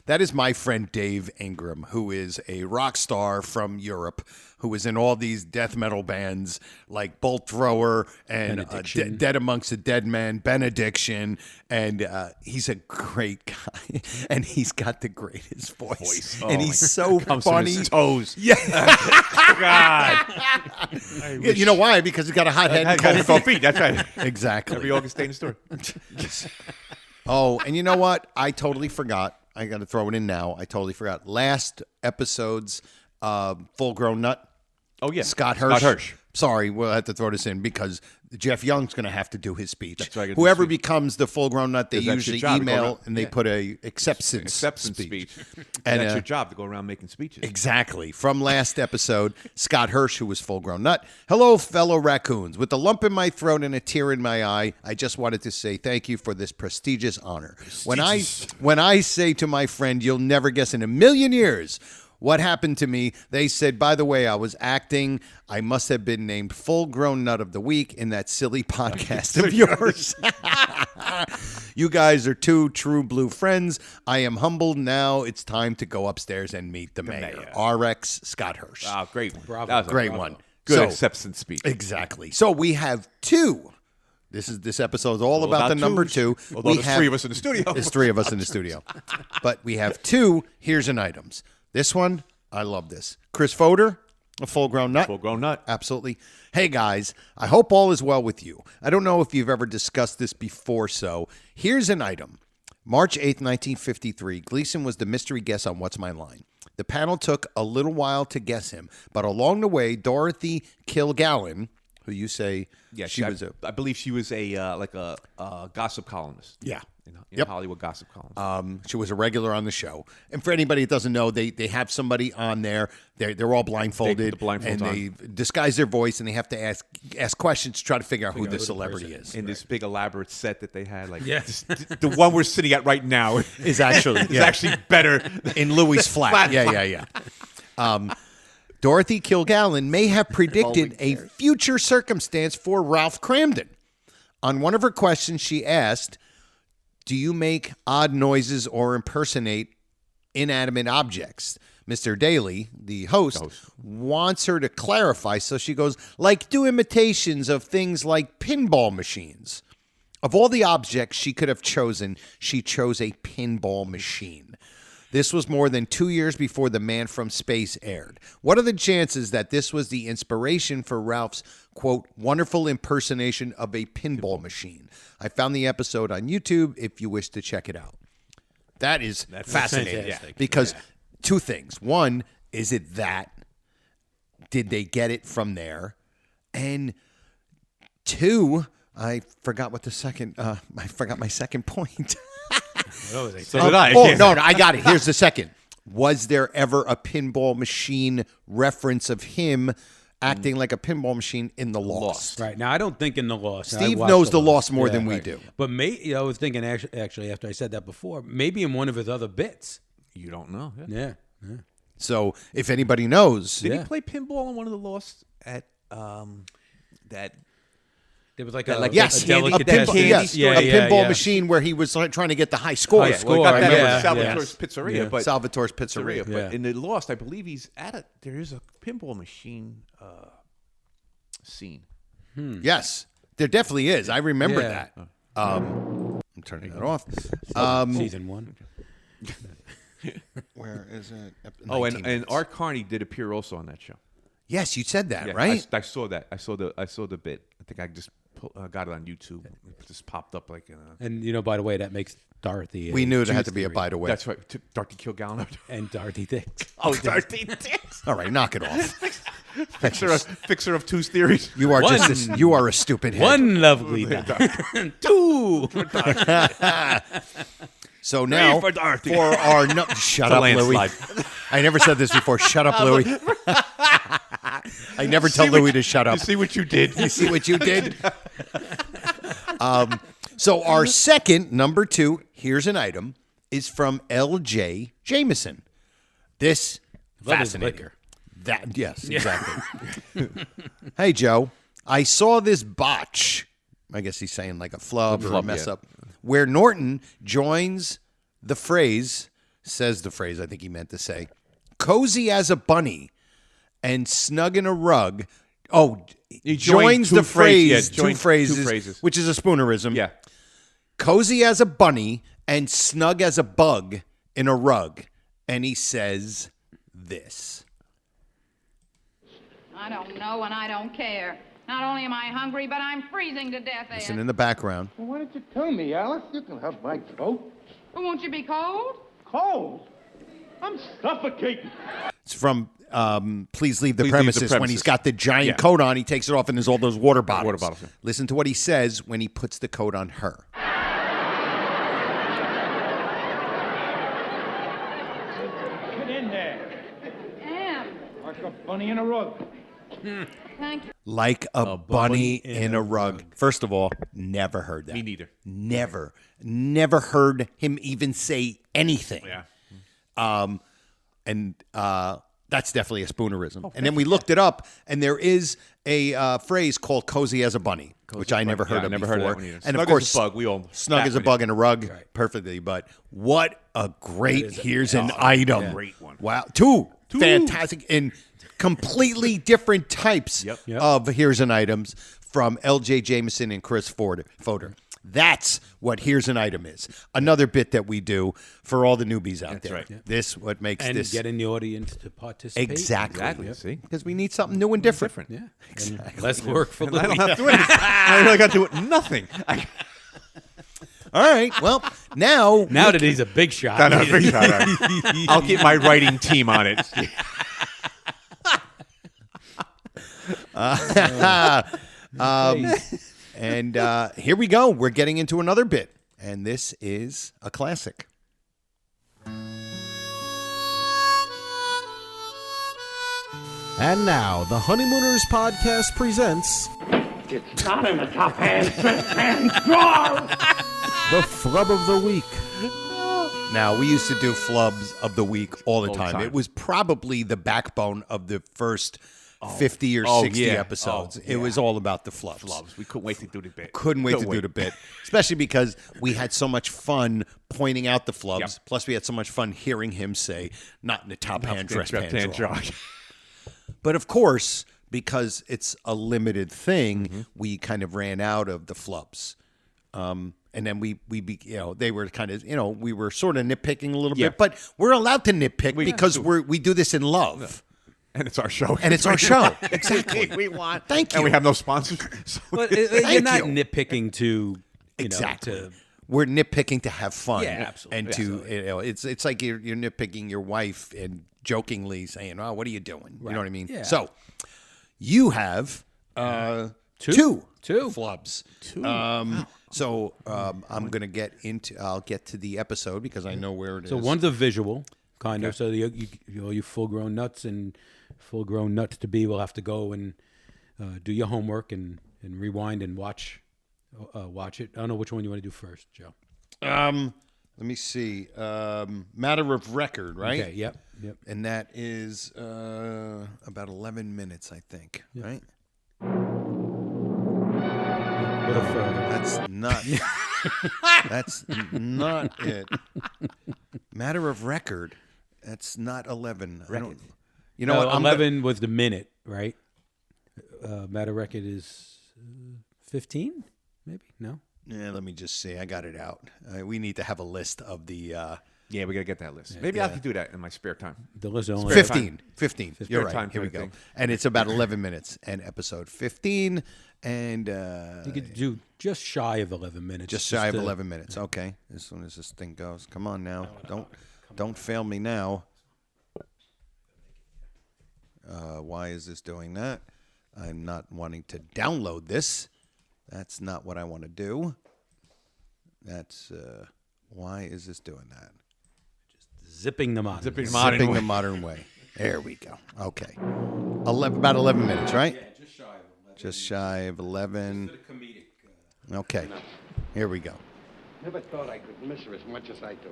That is my friend Dave Ingram, who is a rock star from Europe, who is in all these death metal bands like Bolt Thrower and Benediction. Dead Amongst the Dead Men, Benediction, and he's a great guy, and he's got the greatest voice. Oh, And he's so comes from funny. his toes. Yeah. God. You know why? Because he's got a hot head and Got cold cold feet. That's right. Exactly. Every August day in the store. Oh, and you know what? I totally forgot. I got to throw it in now. I totally forgot. Last episode's Full Grown Nut. Oh, yeah. Scott Hirsch. Scott Hirsch. Sorry, we'll have to throw this in because Jeff Young's going to have to do his speech. That's right, I gotta do Whoever the speech. becomes the Full Grown Nut, they Because that's usually your job to go email around- and they yeah. put a acceptance speech. And, And that's your job to go around making speeches. Exactly. From last episode, Scott Hirsch, who was Full Grown Nut. Hello, fellow raccoons. With a lump in my throat and a tear in my eye, I just wanted to say thank you for this prestigious honor. When I say to my friend, you'll never guess in a million years what happened to me, they said, by the way, I was acting. I must have been named Full Grown Nut of the Week in that silly podcast of yours. You guys are two true blue friends. I am humbled now. It's time to go upstairs and meet the mayor. RX Scott Hirsch. Oh, great one. Bravo. That was a Great bravo. one. Good So- acceptance speech. Exactly. So we have two. This episode is all about the number two. Although there's three of us in the studio. There's three of us in the studio. But we have two Here's an Items. This one, I love this. Chris Fodor, a Full Grown Nut. Full Grown Nut. Absolutely. Hey, guys, I hope all is well with you. I don't know if you've ever discussed this before, so here's an item. March 8th, 1953, Gleason was the mystery guest on What's My Line. The panel took a little while to guess him, but along the way, Dorothy Kilgallen, who you say Yeah, she was a... I believe she was a like a gossip columnist. Yeah. In Hollywood gossip column. She was a regular on the show. And for anybody that doesn't know, they have somebody on there. They're all blindfolded. They put the blindfolds and they disguise their voice, and they have to ask questions to try to figure out who the celebrity is. In this big elaborate set that they had, like Yes. the one we're sitting at right now Is actually is actually better. in Louis' flat. Yeah. Dorothy Kilgallen may have predicted a future circumstance for Ralph Cramden. On one of her questions, she asked, do you make odd noises or impersonate inanimate objects? Mr. Daly, the host, wants her to clarify, so she goes, like do imitations of things like pinball machines. Of all the objects she could have chosen, she chose a pinball machine. This was more than 2 years before The Man from Space aired. What are the chances that this was the inspiration for Ralph's, quote, wonderful impersonation of a pinball machine? I found the episode on YouTube if you wish to check it out. That's fascinating. fantastic. Because two things. One, is it that? Did they get it from there? And two, I forgot what the second, I forgot my second point. So did I. No, I got it. Here's the second. Was there ever a pinball machine reference of him acting like a pinball machine in The Lost? Right. Now, I don't think in The Lost. Steve knows The Lost more than we do. But I was thinking, actually, after I said that before, maybe in one of his other bits. You don't know. Yeah. So if anybody knows, Did he play pinball on one of the Lost at that? There was like That, a, like, a yes, delicatessen. a pinball machine where he was trying to get the high score. Well, he got that yeah, at Salvatore's Pizzeria, yeah. but Salvatore's Pizzeria. But in the Lost, I believe he's at a. There is a pinball machine scene. Yes, there definitely is. I remember Yeah. that. I'm turning that off. Season 1. Where is it? Oh, 19 and minutes. Art Carney did appear also on that show. Yes, you said that, Yeah, right? I saw that. I saw the bit. I think I just got it on YouTube. It just popped up like. And by the way, that makes Dorothy. We knew there had to be a by the way. That's right. Dorothy Kilgallen and Dorothy Dix. Oh, Dorothy Dix. All right, knock it off. Fixer of two theories. You are you are a stupid head. One lovely two. So now for our shut up, Louis. I never said this before. Shut up, Louis. I never tell Louis to shut up. You see what you did. You see what you did. So our second, number 2, here's an item, is from L.J. Jameson. This fascinating. That yes, exactly. Hey Joe, I saw this botch. I guess he's saying like a flub or a mess up, where Norton joins the phrase, says the phrase. I think he meant to say, "Cozy as a bunny," and snug in a rug. Oh, he joins the phrase, two phrases, which is a spoonerism. Yeah. Cozy as a bunny and snug as a bug in a rug. And he says this. I don't know and I don't care. Not only am I hungry, but I'm freezing to death. Listen in the background. Well, why didn't you tell me, Alice? You can have my coat. But won't you be cold? Cold? I'm suffocating. It's from Please Leave the Premises. When he's got the giant coat on, he takes it off and there's all those water bottles. Water bottles. Listen to what he says when he puts the coat on her. Get in there. Am. Like a bunny in a rug. Thank you. Like a bunny in a rug. First of all, never heard that. Me neither. Never heard him even say anything. Yeah. And that's definitely a spoonerism. And then we looked it up, and there is a phrase called "cozy as a bunny," which I never heard of before. Heard of that one either. And Snug of course, as a bug. We all snug as a bug in a rug, perfectly. But what a great here's an item! Great one. Wow, two fantastic and completely different types of here's an items from L.J. Jameson and Chris Fodor. That's what here's an item is. Another bit that we do for all the newbies out there. Right. Yeah. This what makes and this getting the audience to participate. Exactly. Yep. See, because we need something new and different. Yeah, exactly. Less work for I don't have to do anything. I really got to do nothing. All right. Well, now that he's a big shot. Big shot. I'll get my writing team on it. And here we go. We're getting into another bit, and this is a classic. And now, the Honeymooners podcast presents It's not in the top hand drawer. the Flub of the Week. Now, we used to do flubs of the week all the time. It was probably the backbone of the first 50 or 60 episodes. It was all about the flubs. We couldn't wait to do the bit. Couldn't wait to do the bit, especially because we had so much fun pointing out the flubs. Yep. Plus, we had so much fun hearing him say, not in the top hand dress pants drawer. But of course, because it's a limited thing, we kind of ran out of the flubs. And then they were kind of, we were sort of nitpicking a little bit, but we're allowed to nitpick because we do this in love. And it's our show. Exactly. We want. Thank you. And we have no sponsors. But you're not nitpicking to, exactly. We're nitpicking to have fun. Yeah, absolutely. And to, it's like you're nitpicking your wife and jokingly saying, "Oh, what are you doing?" Right. You know what I mean? Yeah. So you have two flubs. Wow. So I'm gonna I'll get to the episode because I know where it is. So one's a visual kind of. So you full-grown nuts and full-grown nuts to be will have to go and do your homework and rewind and watch it. I don't know which one you want to do first, Joe. Let me see. Matter of record, right? Okay. Yep. And that is about 11 minutes, I think. Yep. Right. What if, that's not. That's not it. Matter of record. That's not 11. Record. You know what? 11 was the minute, right? Matter of record is 15, maybe? No. Yeah, let me just see. I got it out. We need to have a list of the Yeah, we got to get that list. Maybe I can do that in my spare time. The list is only 15. 15. Spare You're right. time Here we type go. thing. And it's about 11 minutes. And episode 15. And You could do just shy of 11 minutes. just shy of 11 minutes. Okay. As soon as this thing goes. Come on now. Don't fail me now. Why is this doing that? I'm not wanting to download this. That's not what I want to do. That's why is this doing that? Zipping the modern. Zipping The modern way. There we go. Okay. About 11 minutes, right? Yeah, just shy of 11. Just shy of 11. Okay. Here we go. Never thought I could miss her as much as I do.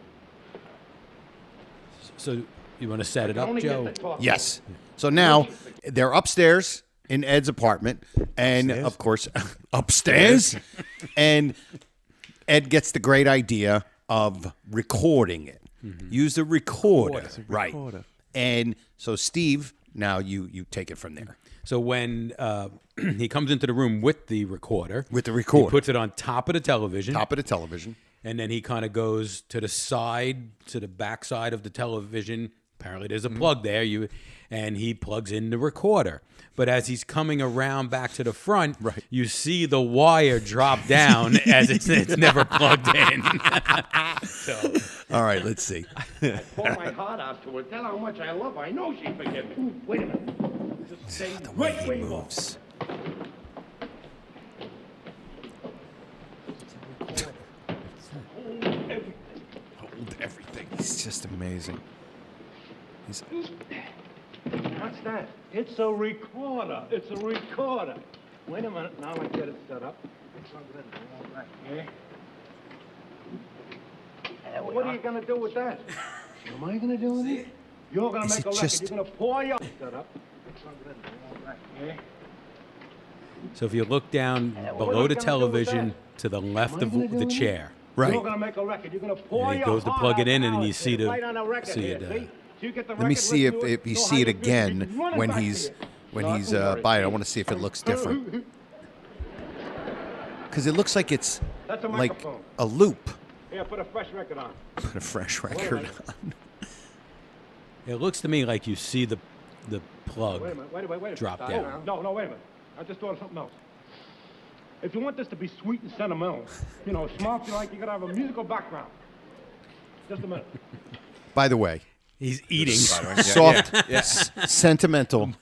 So you want to set it up, Joe? Yes. So now they're upstairs in Ed's apartment, and Upstairs? of course, upstairs. And Ed gets the great idea of recording it. Use the recorder, right? And so Steve, now you take it from there. So when he comes into the room with the recorder, With the he recorder, puts it on top of the television. top of the television. And then he kind of goes to the side, to the back side of the television. Apparently, there's a plug there. And he plugs in the recorder. But as he's coming around back to the front, you see the wire drop down as it's never plugged in. So, All right, let's see. I pour my heart out to her. Tell her how much I love her. I know she'd forgive me. Wait a minute. Just stay right where you are. Moves. Hold everything. He's just amazing. What's that? It's a recorder. It's a recorder. Wait a minute. Now I get it set up. What are you going to do with that? What am I going to do with it? You're going to make a record. You're going to pour your set up. so if you look down below the television to the left of the chair, Right. You're going to make a record. You're going to pour and he your goes to heart plug it out in, and now. then you see It's the right on the record see here, it. see? So you get the Let me record, see listen to if you know see how it you feel. again Run it when back he's to you. No, he's don't worry. by it. I want to see if it looks different because it looks like it's That's a like microphone. a loop. Here, put a fresh record on. Put a fresh record on. It looks to me like you see the plug Wait a minute. Wait a minute. drop Oh, down. no, wait a minute. I just thought of something else. If you want this to be sweet and sentimental, smart, you like, you gotta have a musical background. Just a minute. By the way, He's eating. soft, sentimental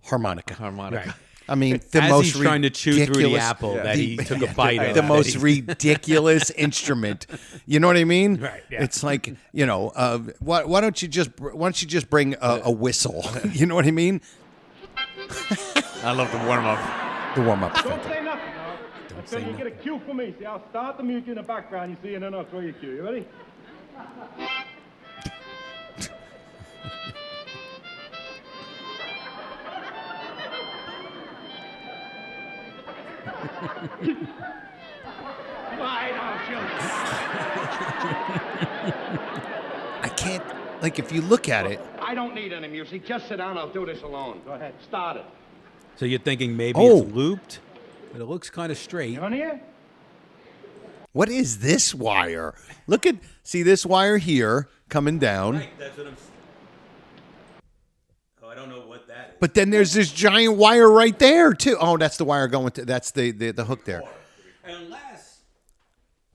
harmonica. Right. I mean, the As most he's trying to chew through the ridiculous- apple that he took a bite of. The most ridiculous instrument. You know what I mean? Right, yeah. It's like why don't you just bring a whistle? You know what I mean? I love the warm up. The warm up. Don't say nothing, now. Until you get a cue from me. See, I'll start the music in the background, you see, and then I'll throw you a cue. You ready? Why don't you? I can't. Like, if you look at it, I don't need any music. Just sit down. I'll do this alone. Go ahead. Start it. So you're thinking maybe Oh. it's looped, but it looks kind of straight. You on here? what is this wire? See this wire here coming down, That's what I'm. Oh, I don't know what that is. but then there's this giant wire right there too. Oh, that's the wire going to. That's the hook there. Unless,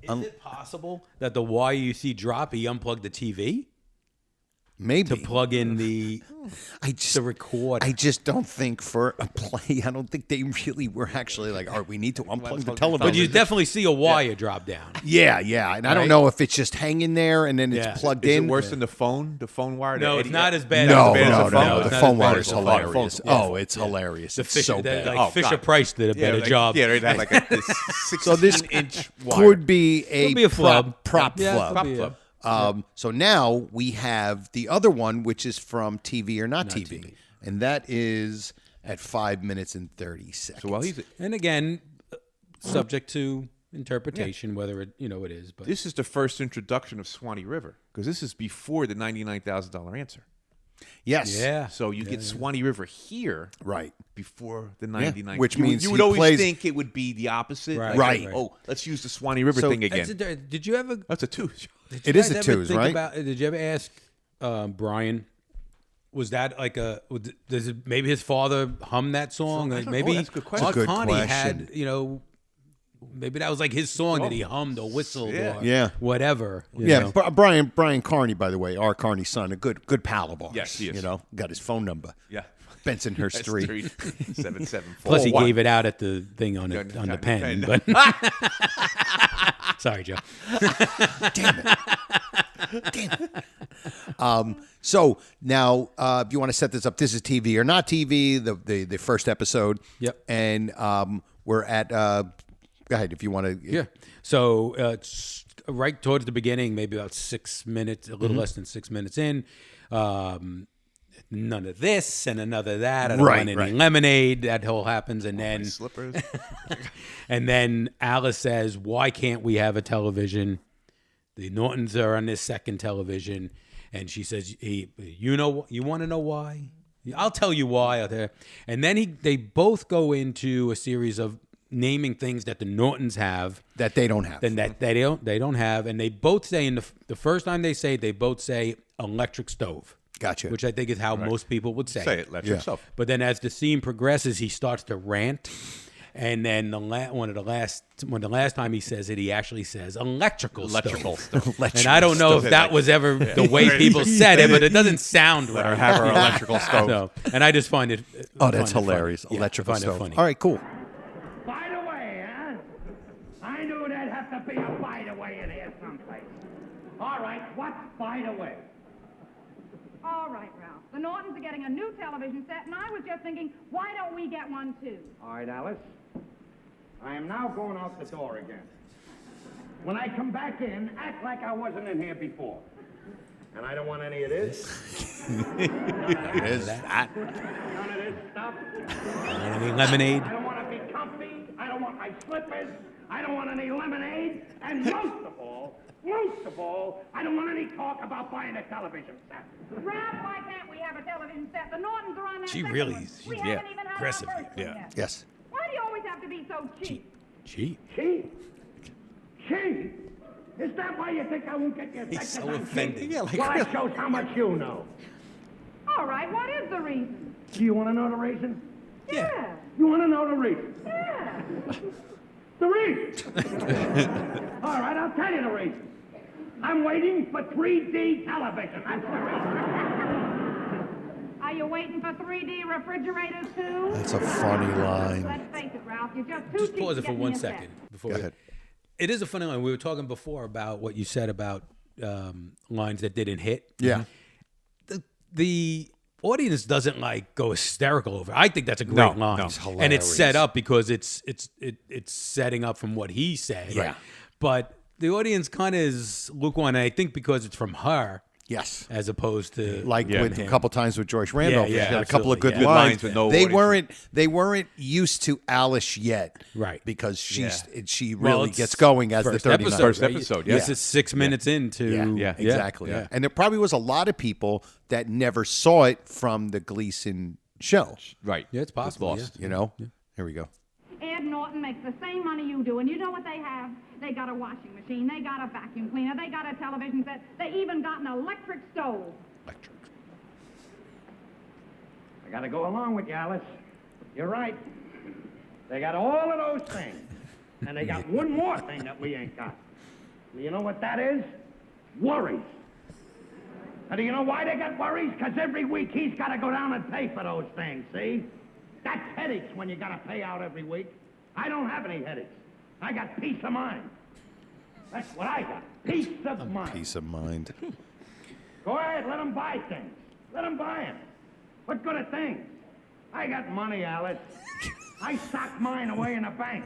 is it possible that the wire you see drop, he unplugged the TV Maybe to plug in the recorder? I just don't think for a play. I don't think they really were actually like, all right, we need to unplug the television. But you definitely see a wire drop down. Yeah, and I don't know if it's just hanging there and then Yeah. it's plugged Is in. it worse than the phone? The phone wire? No, The it's Eddie- not as bad. No, as the no, phone. no. It's The not phone as wire bad is as the phone. hilarious. Yeah. Oh, it's hilarious. The It's Fisher, so bad. like Oh, Fisher God. Price did a better like, job. Yeah, they had like this 16 So this inch wire. could be Could be a flub. prop Yeah, flub. could be a- So now we have the other one, which is from TV or not TV. And that is at 5 minutes and 30 seconds. So while he's And again, subject to interpretation, whether it it is. But this is the first introduction of Swanee River because this is before the $99,000 answer. Yes. Yeah. So you get Swanee River here. Right. Before the 99. Which you, means you would he always plays- think it would be the opposite. Right. Right. Oh, let's use the Swanee River thing again. Did you ever? That's a two. It is guys a ever twos, think right? Did you ever ask Brian? Was that like maybe his father hummed that song? I Like don't maybe know. That's a good question. That's a good Connie question. had, maybe that was like his song that he hummed or whistled or Yeah. whatever. you Yeah, know? Brian Carney, by the way, our Carney son, a good pal of ours. Yes, he is. Got his phone number. Yeah. Bensonhurst Street. 774. Plus, he gave it out at the thing on the pen. But sorry, Joe. Damn it. So now, if you want to set this up, this is TV or not TV, the first episode. Yep. And we're at. Go ahead if you want to. Yeah. So it's right towards the beginning, maybe about 6 minutes, a little less than 6 minutes in. None of this and another that. I don't want any lemonade. That whole happens, and then Slippers. and then Alice says, "Why can't we have a television? The Nortons are on this second television." And she says, you want to know why? I'll tell you why. And then they both go into a series of naming things that the Nortons have that they don't have, and that they don't have, and they both say the first time they both say electric stove. Gotcha. Which I think is how most people would say. Say it, electric stove. But then as the scene progresses, he starts to rant. And then the last time he says it, he actually says electrical stove. And I don't know if that was ever the way people said it, but it doesn't sound right. Let her have her electrical stove. So, and I just find it. That's hilarious. Funny. Electrical find stove. It funny. All right, cool. By the way, huh? I knew there'd have to be a by the way in here someplace. All right, what's by the way? All right, Ralph. The Nortons are getting a new television set, and I was just thinking, why don't we get one too? All right, Alice. I am now going out the door again. When I come back in, act like I wasn't in here before. And I don't want any of this. It is that. None of this stuff. Any lemonade? I don't want to be comfy. I don't want my slippers. I don't want any lemonade. And most of all, I don't want any talk about buying a television set. Ralph, why can't we have a television set? The Nortons are on that She second really one. is. We Yeah. haven't even had Aggressive. our first one Yeah. yet. Yes. Why do you always have to be so cheap? Cheap. Cheap? Is that why you think I won't get your He's sex so if I'm offended. cheap? Yeah, well, that shows how much you know. All right, what is the reason? Do you want to know the reason? Yeah. You want to know the reason? Yeah. The reason. All right, I'll tell you the reason. I'm waiting for 3D television. That's the reason. Are you waiting for 3D refrigerators too? That's a funny line. Let's face it, Ralph, you're just too Just cheap pause to it for get me 1 a set. second. Before Go ahead. It is a funny line. We were talking before about what you said about lines that didn't hit. Yeah. The audience doesn't go hysterical over it. I think that's a great line. It's and it's set hilarious. up because it's setting up from what he said. Yeah. But the audience kind of is lukewarm. And I think because it's from her. Yes. As opposed to with a couple times with Joyce Randolph. Yeah, She had a couple of good absolutely, lines. lines with no they audience. weren't used to Alice yet. Right. Because she Well, really it's gets going as the first 39th. First episode, yeah. This is 6 minutes into. Yeah, exactly. Yeah. And there probably was a lot of people that never saw it from the Gleason show. Right. Yeah, it's possible. Lost. You know? Here we go. Ed Norton makes the same money you do, and you know what they have? They got a washing machine, they got a vacuum cleaner, they got a television set, they even got an electric stove. I got to go along with you, Alice. You're right. They got all of those things. And they got one more thing that we ain't got. You know what that is? Worries. And do you know why they got worries? Because every week he's got to go down and pay for those things, see? That's headaches when you got to pay out every week. I don't have any headaches. I got peace of mind. That's what I got. Peace of mind. Peace of mind. Go ahead, let them buy things. Let them buy them. What good are things? I got money, Alice. I sock mine away in a bank.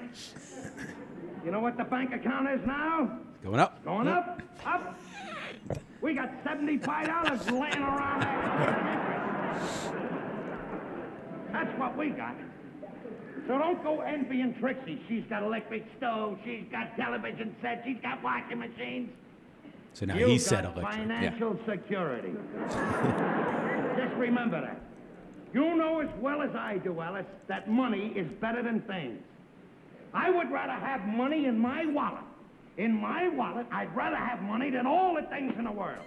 You know what the bank account is now? Going up. Going up? Up? We got $75 laying around there. That's what we got. So don't go envying Trixie. She's got electric stove, she's got television sets, she's got washing machines. So now You he's got set electric. financial security. Just remember that. You know as well as I do, Alice, that money is better than things. I would rather have money in my wallet. In my wallet, I'd rather have money than all the things in the world.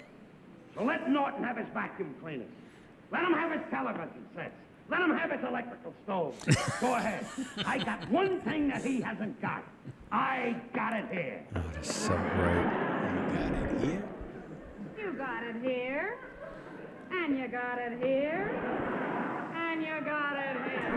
So let Norton have his vacuum cleaners. Let him have his television sets. Let him have his electrical stove. Go ahead. I got one thing that he hasn't got. I got it here. Oh, that's so great. You got it here. And you got it here. And you got it here.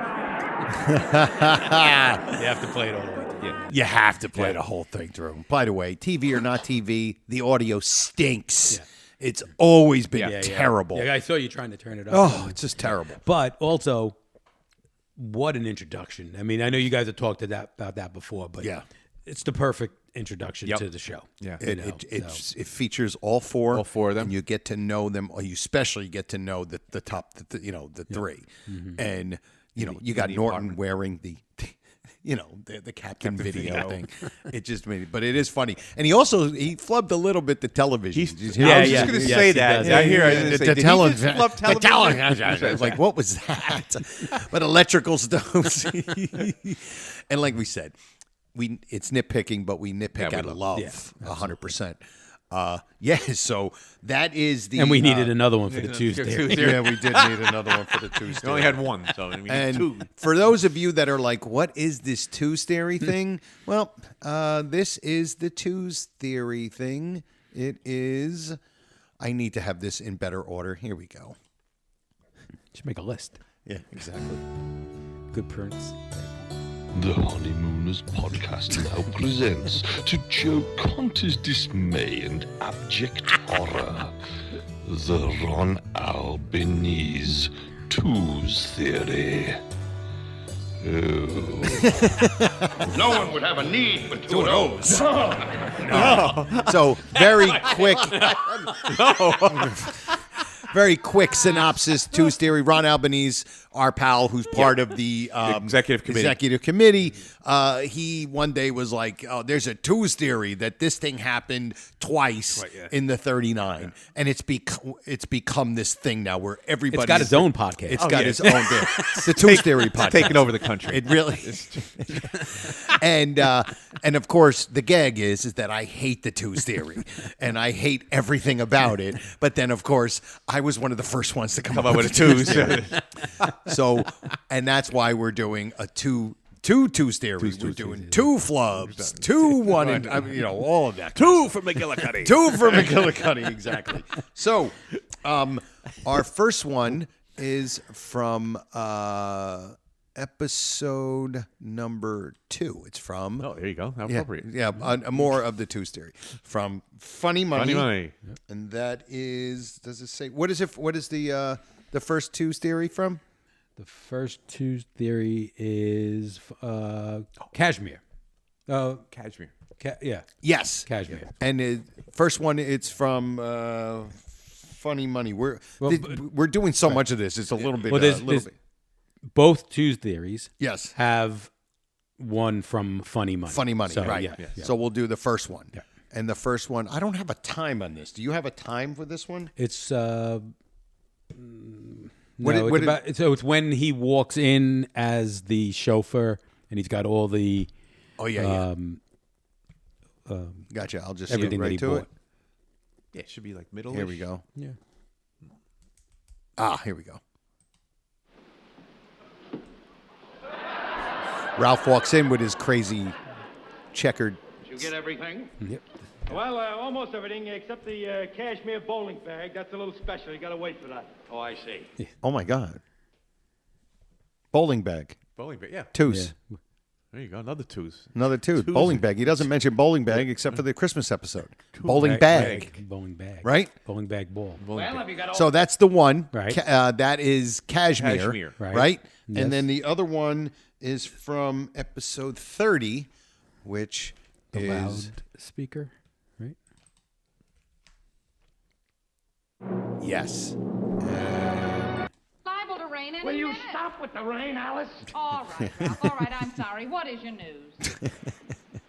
You have to play it all the way through. Yeah. You have to play the whole thing through. By the way, TV or not TV, the audio stinks. Yeah. It's always been terrible. Yeah, I saw you trying to turn it up. Oh, it's just terrible. But also, what an introduction. I mean, I know you guys have talked about that before, but it's the perfect introduction to the show. Yeah. It features all four of them. And you get to know them, or you especially get to know the top, the three. Mm-hmm. And, you got Norton wearing the Captain video thing. It just made it, but it is funny. And he flubbed a little bit the television. I was just going to say that. I hear the television. I was like, what was that? But electrical stoves. And like we said, it's nitpicking, but we nitpick out of love, 100%. So that is the... And we needed another one for the Tuesday. Yeah, we did need another one for the Tuesday. We only had one, so we need two. For those of you that are like, what is this Twos Theory thing? Well, this is the Twos Theory thing. It is... I need to have this in better order. Here we go. Should make a list. Yeah, exactly. Good prints. The Honeymooners podcast now presents, to Joe Conter's dismay and abject horror, the Ron Albanese Twos Theory. No one would have a need for two of those. So, very quick... Very quick synopsis, Twos Theory. Ron Albanese, our pal, who's part of the executive committee. He one day was like, "Oh, there's a Twos Theory that this thing happened twice in the 39, and it's become this thing now where everybody. It's got its own podcast. It's got its own thing. The Twos Theory podcast, taking over the country. It really is. And of course, the gag is that I hate the Twos Theory, and I hate everything about it. But then, of course, I was one of the first ones to come up with a Twos Theory. So, and that's why we're doing a two Twos Theory. We're doing two flubs, 2, 1, and all of that. Two for McGillicuddy. Two for McGillicuddy, exactly. So, our first one is from episode number 2. It's from... Oh, there you go. How appropriate. Yeah, more of the Twos Theory. From Funny Money. Funny Money. And that is... Does it say... What is it? What is the first Twos Theory from? The first Twos Theory is Cashmere. Cashmere. Yes. Cashmere. And the first one, it's from Funny Money. We're doing so much of this. It's a little bit... Both Twos Theories have one from Funny Money. Funny Money, so, right. Yeah. So we'll do the first one. Yeah. And the first one, I don't have a time on this. Do you have a time for this one? It's... so it's when he walks in as the chauffeur, and he's got all the... Oh, gotcha. I'll just everything get right to it. Yeah, it should be like middle. Here we go. Yeah. Here we go. Ralph walks in with his crazy checkered... Did you get everything? Yep. Well, almost everything except the cashmere bowling bag. That's a little special. You got to wait for that. Oh, I see. Yeah. Oh, my God. Bowling bag. Bowling bag, yeah. Twos. Yeah. There you go. Another twos. Another two. Bowling bag. He doesn't mention bowling bag except for the Christmas episode. Bowling bag. Right? Bowling bag ball. Have you got all... So that's the one. Right. That is Cashmere. Right. Yes. And then the other one is from episode 30, which the is... loudspeaker, right? Yes. Liable to rain any Will you minute. stop with the rain, Alice? All right, Ralph. All right, I'm sorry. What is your news?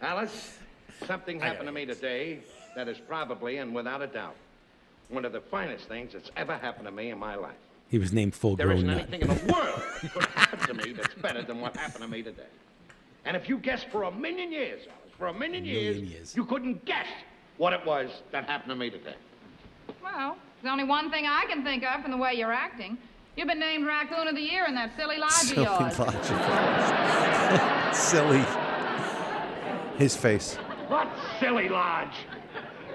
Alice, something happened to me today that is probably and without a doubt one of the finest things that's ever happened to me in my life. He was named Full There Grown isn't Nut. anything in the world that could happen to me that's better than what happened to me today. And if you guessed for a million years, Alice, for a million years, you couldn't guess what it was that happened to me today. Well, there's only one thing I can think of from the way you're acting. You've been named Raccoon of the Year in that silly lodge of yours. Silly. His face. What silly lodge?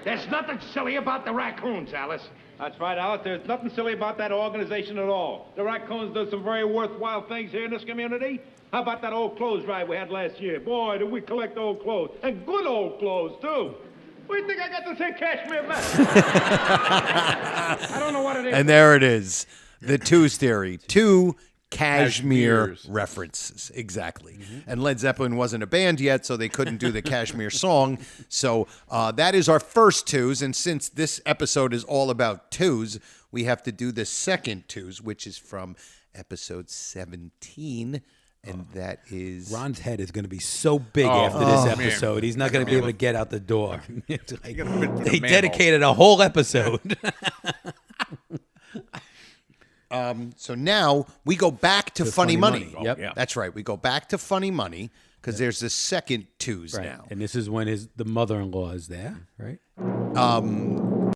There's nothing silly about the raccoons, Alice. That's right, Alice. There's nothing silly about that organization at all. The Raccoons do some very worthwhile things here in this community. How about that old clothes drive we had last year? Boy, did we collect old clothes. And good old clothes, too. What do you think I got to say cashmere vest? I don't know what it is. And there it is. The Twos theory. Two Kashmir references. Exactly. And Led Zeppelin wasn't a band yet, so they couldn't do the Kashmir song. So that is our first twos. And since this episode is all about twos, we have to do the second twos, which is from episode 17. And that is... Ron's head is going to be so big after this episode. Man. He's not going to be able to get out the door. It's like, You gotta fit through the they manhole. dedicated a whole episode. So now we go back to Funny Money. Yep. Yeah. That's right. We go back to Funny Money because there's the second twos Right. now. And this is when the mother-in-law is there, right?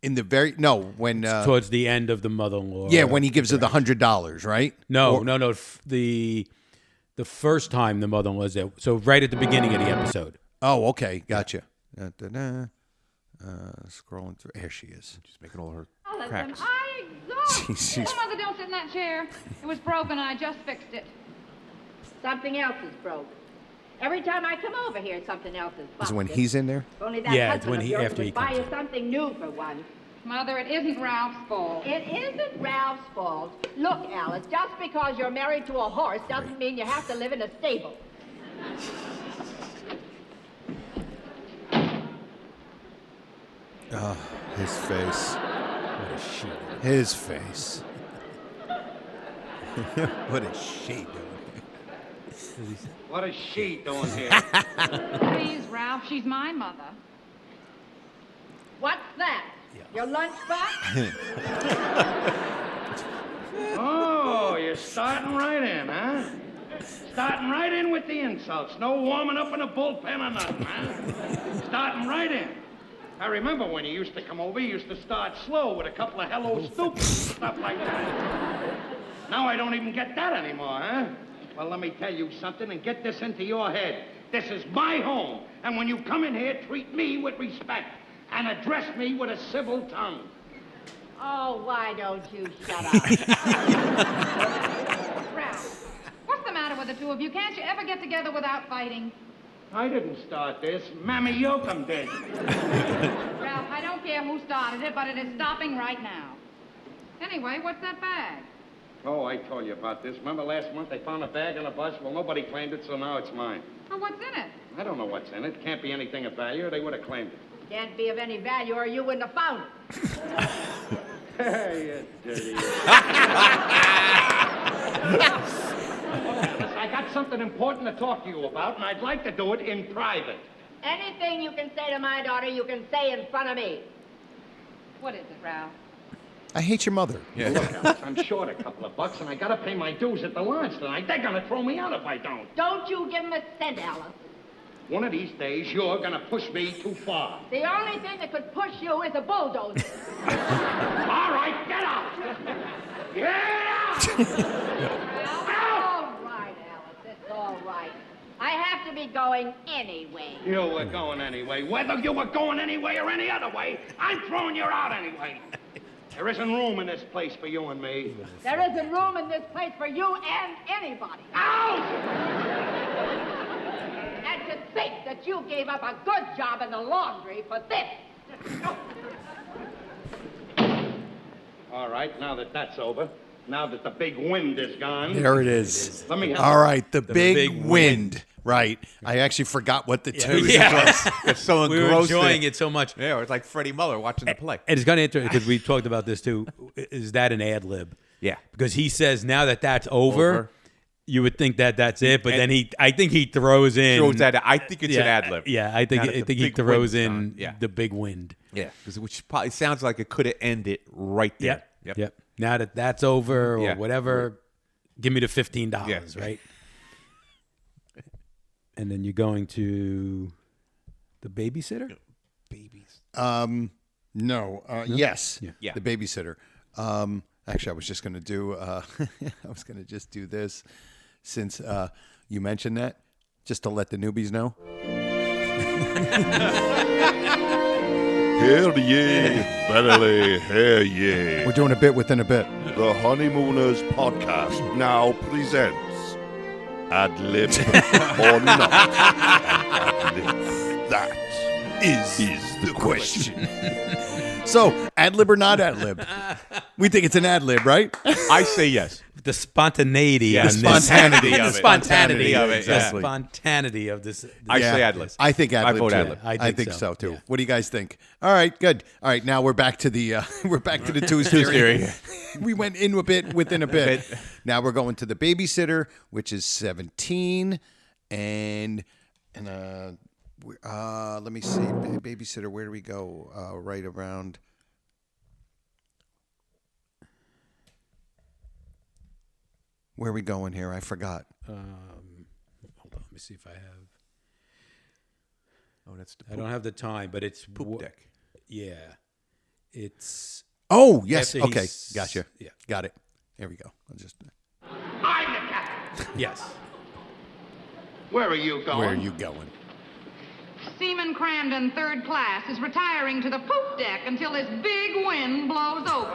In the very... No, when... Towards the end of the mother-in-law. yeah, when he gives her the $100, right? No. The first time the mother-in-law was there. So right at the beginning of the episode. Oh, okay. Gotcha. Scrolling through. Here she is. She's making all her Oh, listen, cracks. I exhaust. She's- Oh, Mother, don't sit in that chair. It was broken and I just fixed it. Something else is broke. Every time I come over here, something else is Is busted. when he's in there? If only that Yeah, it's husband when of he- yours after would he buy comes you in. something new for once. Mother, it isn't Ralph's fault. It isn't Ralph's fault. Look, Alice, just because you're married to a horse doesn't mean you have to live in a stable. Oh, his face. What a shit. His face. What is she doing? What is she doing here? Please, Ralph, she's my mother. What's that? Your lunchbox? Oh, you're starting right in, huh? Starting right in with the insults. No warming up in a bullpen or nothing, huh? Starting right in. I remember when you used to come over, you used to start slow with a couple of hello stupids, stuff like that. Now I don't even get that anymore, huh? Well, let me tell you something and get this into your head. This is my home, and when you come in here, treat me with respect and address me with a civil tongue. Oh, why don't you shut up? Ralph, what's the matter with the two of you? Can't you ever get together without fighting? I didn't start this. Mammy Yoakum did. Ralph, I don't care who started it, but it is stopping right now. Anyway, what's that bag? Oh, I told you about this. Remember last month they found a bag on a bus? Well, nobody claimed it, so now it's mine. Oh, what's in it? I don't know what's in it. Can't be anything of value, or they would have claimed it. Can't be of any value or you wouldn't have found it. Hey, you dirty. I got something important to talk to you about, and I'd like to do it in private. Anything you can say to my daughter, you can say in front of me. What is it, Ralph? I hate your mother. Yeah. Look, Alice, I'm short a couple of bucks, and I gotta pay my dues at the lodge tonight. They're gonna throw me out if I don't. Don't you give him a cent, Alice. One of these days, you're gonna push me too far. The only thing that could push you is a bulldozer. All right, get out! Get out! All right, Alice, it's all right. I have to be going anyway. You were going anyway. Whether you were going anyway or any other way, I'm throwing you out anyway. There isn't room in this place for you and me. There isn't room in this place for you and anybody. Out! And to think that you gave up a good job in the laundry for this. All right, now that that's over, now that the big wind is gone. There it is. Let me have All right, the big big wind. Right. I actually forgot what the twos Yeah. was. It's so We were engrossed in enjoying it so much. Yeah, it's like Freddie Muller watching the play. And it's kind of interesting because we talked about this too. Is that an ad lib? Yeah. Because he says now that that's over. You would think that that's it, but then I think he throws in. I think it's an ad lib. Yeah, I think Now that the he big throws wind's in gone. Yeah. the big wind. Yeah, which probably sounds like it could have ended right there. Yep. Now that that's over or Yeah. whatever, give me the $15, Yeah. right? And then you're going to the babysitter? Babies. No. Yes. Yeah. The babysitter. Actually, I was just going to do. I was going to just do this, since you mentioned that, just to let the newbies know. Hell yeah, Bentley, hell yeah. We're doing a bit within a bit. The Honeymooners podcast now presents Ad Lib or Not Ad Lib. That is the question. So, ad lib or not ad lib? We think it's an ad lib, right? I say yes. The spontaneity. Yeah, on the this. spontaneity of The it. spontaneity of it. Exactly. The spontaneity of this. I say ad lib. I think ad lib. I vote too. ad lib. I think so too. Yeah. What do you guys think? All right, good. All right, now we're back to the twos theory. We went in a bit within a bit. Now we're going to the babysitter, which is 17, and let me see, babysitter. Where do we go? Right around. Where are we going here? I forgot. Hold on, let me see if I have. Oh, that's the I don't have the time, but it's poop deck. Yeah, it's. Oh yes. After Okay, he's- gotcha. Yeah. Got it. Here we go. I'll just. I'm the captain. Yes. Where are you going? Where are you going? Seaman Crandon, 3rd class, is retiring to the poop deck until this big wind blows over.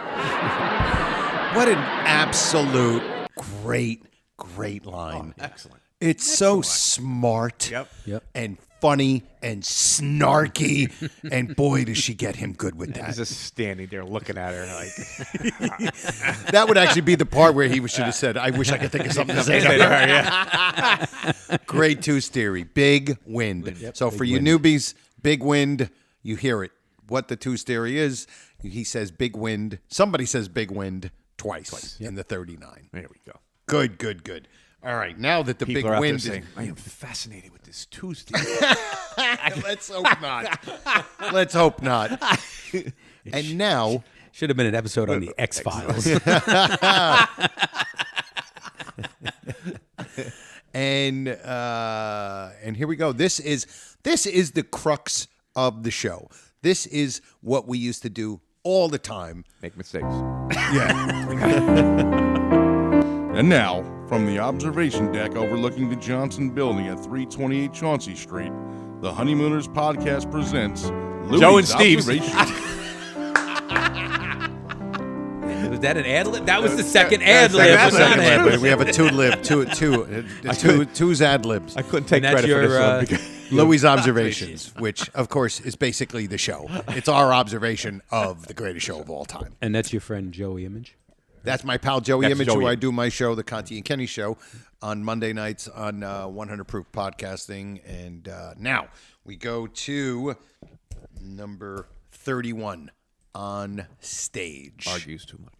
What an absolute great line. Excellent. It's so smart Yep. and funny and snarky. And boy, does she get him good with He's that. just standing there looking at her like. That would actually be the part where he should have said, I wish I could think of something to say to her. Grade 2's theory. Big wind. So for you newbies, big wind, you hear it. What the 2's theory is, he says big wind. Somebody says big wind twice. In the 39. There we go. Good. All right, now that the People big are out wind there is... saying, I am fascinated with this Tuesday. Let's hope not. Let's hope not. And now... Should have been an episode on the X-Files. And here we go. This is the crux of the show. This is what we used to do all the time. Make mistakes. Yeah. And now, from the observation deck overlooking the Johnson Building at 328 Chauncey Street, the Honeymooners podcast presents Louis' Joe and Steve's. observation. Was that an ad lib? That was the second ad lib. That's the second ad lib. We have a two's ad libs. I couldn't take And that's credit for this your, one. Because Louis' observations, which of course is basically the show. It's our observation of the greatest show of all time. And that's your friend Joey Image? That's my pal Joey That's Image, Joey. who I do my show, the Conti and Kenny Show, on Monday nights on 100 Proof Podcasting. And now we go to number 31, On Stage. argues too much.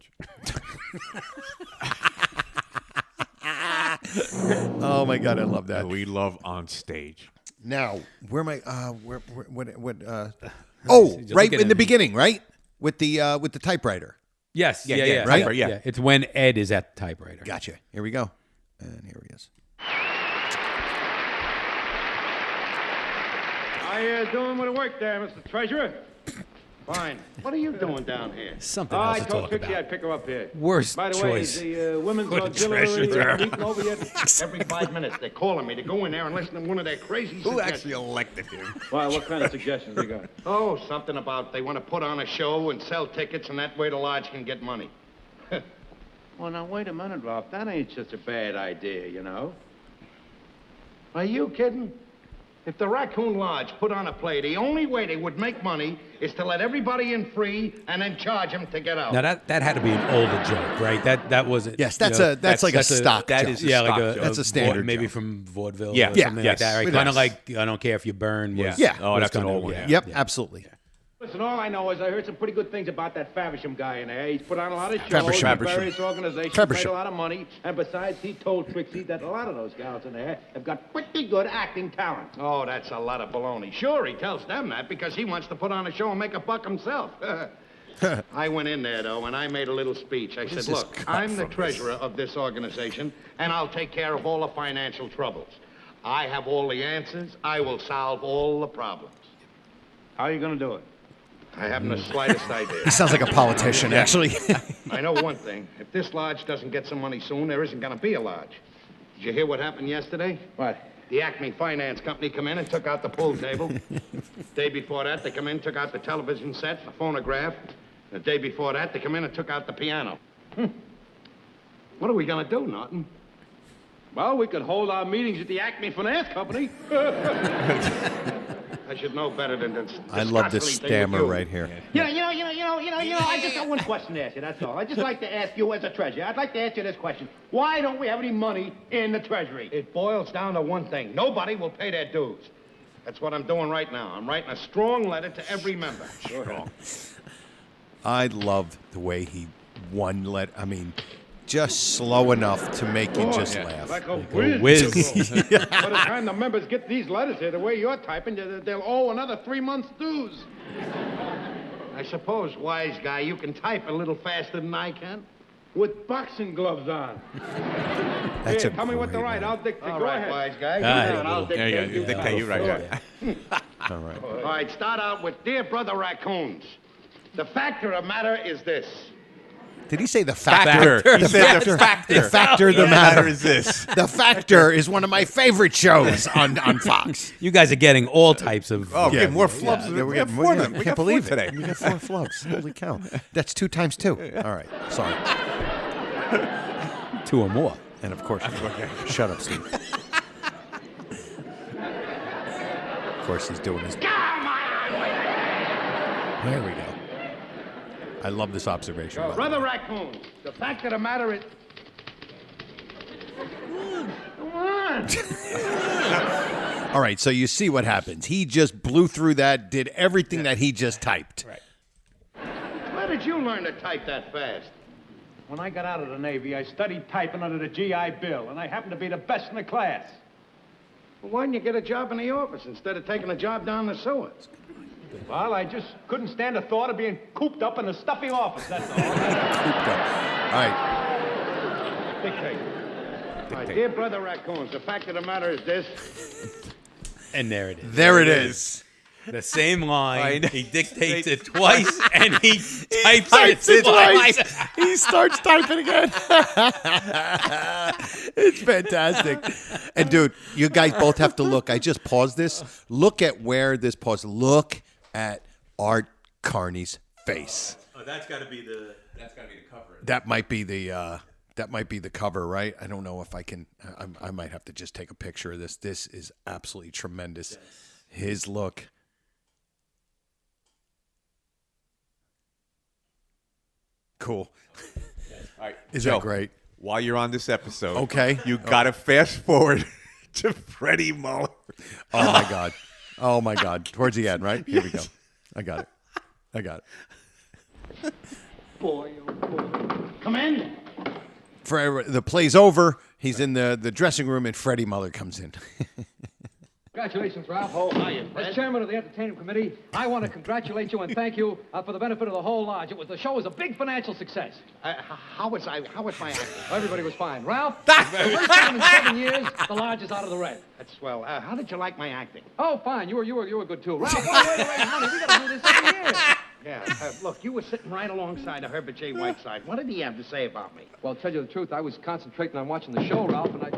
Oh my God, I love that. We love on stage. Now, where am I? What? Just Right looking in the at me. beginning, right? With the typewriter. Yes. Yeah, Yeah. yeah, Yeah. right? typewriter, yeah. It's when Ed is at the typewriter. Gotcha. Here we go. And here he is. How you doing with the work there, Mr. Treasurer? Fine. What are you doing down here? Something I else to told talk Trixie about. I'd pick her up here. Worst By the choice. way, is the women's Good auxiliary treasurer. meeting over yet? Every 5 minutes, they're calling me to go in there and listen to one of their crazy Who suggestions. actually elected him? Why, what kind of suggestions you got? Oh, something about they want to put on a show and sell tickets, and that way the lodge can get money. Well, now, wait a minute, Ralph. That ain't such a bad idea, you know. Are you kidding? If the Raccoon Lodge put on a play, the only way they would make money is to let everybody in free and then charge them to get out. Now that had to be an older joke, right? That wasn't. Yes, that's like a stock that joke. is Yeah, like stock a joke. That's a standard maybe joke. from vaudeville. Yeah. or Yeah, something yes. like that, right? It Kind of is. like I don't care if you burn. Was, Yeah. Oh, was that's an kinda- old one. yeah. Yep, Yeah. absolutely. Listen, all I know is I heard some pretty good things about that Faversham guy in there. He's put on a lot of shows Faversham. with various organizations, Faversham. made a lot of money, and besides, he told Trixie that a lot of those gals in there have got pretty good acting talent. Oh, that's a lot of baloney. Sure, he tells them that because he wants to put on a show and make a buck himself. I went in there, though, and I made a little speech. I said, look, I'm the treasurer of this organization, and I'll take care of all the financial troubles. I have all the answers. I will solve all the problems. How are you going to do it? I haven't the slightest idea. He sounds like a politician, actually. I know one thing. If this lodge doesn't get some money soon, there isn't going to be a lodge. Did you hear what happened yesterday? What? The Acme Finance Company come in and took out the pool table. Day before that, they come in, took out the television set, the phonograph. The day before that, they come in and took out the piano. What are we going to do, Norton? Well, we could hold our meetings at the Acme Finance Company. I should know better than this. I love this stammer right here. I just got one question to ask you, that's all. I'd just like to ask you as a treasurer, I'd like to ask you this question. Why don't we have any money in the treasury? It boils down to one thing. Nobody will pay their dues. That's what I'm doing right now. I'm writing a strong letter to every member. Strong. I love the way he I mean, just slow enough to make you just laugh. Like a whiz. By the time the members get these letters here, the way you're typing, they'll owe another 3 months' dues. I suppose, wise guy, you can type a little faster than I can. With boxing gloves on. That's Here, tell me what to write. I'll dictate. All Go right, ahead. wise guy. I'll dictate. You dictate, you right. All right. All right, start out with Dear Brother Raccoons. The fact of the matter is this. Did he say the factor? He said the factor. The factor, the matter is this. The Factor is one of my favorite shows on Fox. You guys are getting all types of. Oh, yeah, more flubs. Yeah, We got four of them. I We can't got believe four it. today. We got 4 flubs. Holy cow. That's 2 times 2. All right. Sorry. 2 or more. And of course, shut up, Steve. Of course, he's doing his. There we go. I love this observation. Brother Raccoons, the fact of the matter is... Come on. All right, so you see what happens. He just blew through that, did everything that he just typed. Right. Where did you learn to type that fast? When I got out of the Navy, I studied typing under the GI Bill, and I happened to be the best in the class. Well, why didn't you get a job in the office instead of taking a job down the sewers? Well, I just couldn't stand the thought of being cooped up in a stuffy office, that's all. Cooped up. All right. Dictate. All right, Dear Brother Raccoons, the fact of the matter is this. And there it is. There it is. The same line. He dictates it twice, and he types It it twice. twice. He starts typing again. It's fantastic. And dude, you guys both have to look. I just paused this. Look at where this pause. Look at Art Carney's face. Oh, that's got to be the cover. That might be the cover, right? I don't know if I can. I might have to just take a picture of this. This is absolutely tremendous. Yes. His look. Cool. All right, Is Joe, that great? While you're on this episode, Okay. you got to fast forward to Freddie Muller. Oh my God. Oh my God. Towards the end, right? Here we go. I got it. Boy, oh boy. Come in. The play's over. He's in the dressing room, and Freddie Muller comes in. Congratulations, Ralph. Oh, hiya, As Fred. chairman of the entertainment committee, I want to congratulate you and thank you for the benefit of the whole lodge. The show was a big financial success. How was my acting? Everybody was fine. Ralph, the first time in 7 years, the lodge is out of the red. That's swell. How did you like my acting? Oh, fine. You were good too. Ralph, what a way to raise money. We got to do this every year. Yeah. Look, you were sitting right alongside of Herbert J. Whiteside. What did he have to say about me? Well, to tell you the truth, I was concentrating on watching the show, Ralph, and I...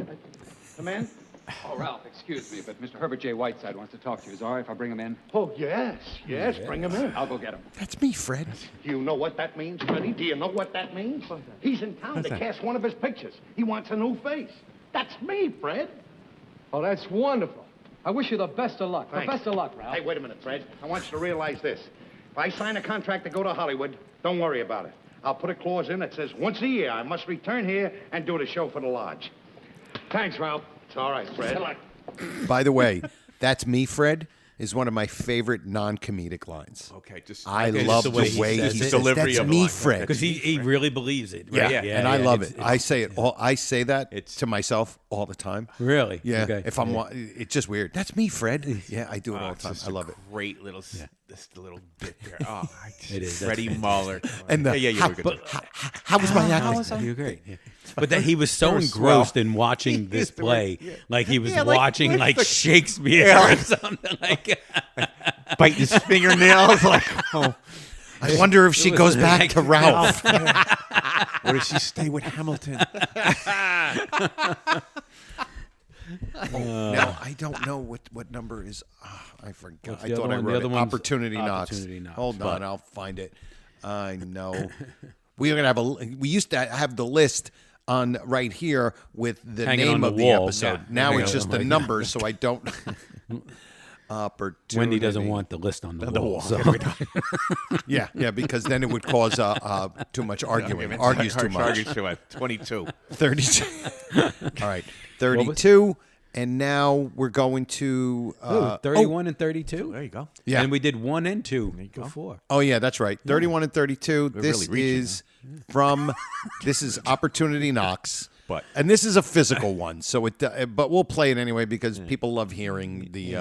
Come in. Oh, Ralph, excuse me, but Mr. Herbert J. Whiteside wants to talk to you. Is it all right if I bring him in? Oh, yes, bring him in. I'll go get him. That's me, Fred. Do you know what that means, Freddie? Do you know what that means? He's in town to cast one of his pictures. He wants a new face. That's me, Fred. Oh, that's wonderful. I wish you the best of luck. Thanks. The best of luck, Ralph. Hey, wait a minute, Fred. I want you to realize this. If I sign a contract to go to Hollywood, don't worry about it. I'll put a clause in that says once a year I must return here and do the show for the lodge. Thanks, Ralph. It's all right, Fred. Good luck. By the way, that's me, Fred, is one of my favorite non-comedic lines. Okay, just I love the way he says delivery that's of me, line. Fred. Because he really believes it. Right? Yeah, and I love it. I say it all. I say that to myself all the time. Really? Yeah. Okay. If I'm, it's just weird. That's me, Fred. Yeah, I do it all the time. I love it. Great little this little bit there. Oh, It is. Freddie Mahler. And the, you were good. how was my acting? You're great. Yeah. But that he was so They were engrossed swell. in watching this play, like he was Yeah, like- watching like Shakespeare Yeah. or something like. Biting his fingernails like, oh. I wonder if she goes back to Ralph. Or does she stay with Hamilton? Now, I don't know what number is. I forgot. What's I the thought other I one? The wrote other it. one's Opportunity Knocks. Opportunity Knocks, Hold but- on, I'll find it. I know. We're gonna have we used to have the list on right here with the Hanging name on the of the wall. episode. Yeah. Now Hanging it's on just the the wall. numbers, so I don't. Opportunity. Wendy doesn't want the list on the wall. So. Yeah, because then it would cause too much arguing. Argues too much. Argues too much. 22. 32. All right, 32. And now we're going to 31 and 32. There you go. Yeah. And we did 1 and 2 before. Oh yeah, that's right. 31 and 32. This really reaching, is from. This is Opportunity Knocks. But and this is a physical one, so but we'll play it anyway because people love hearing the.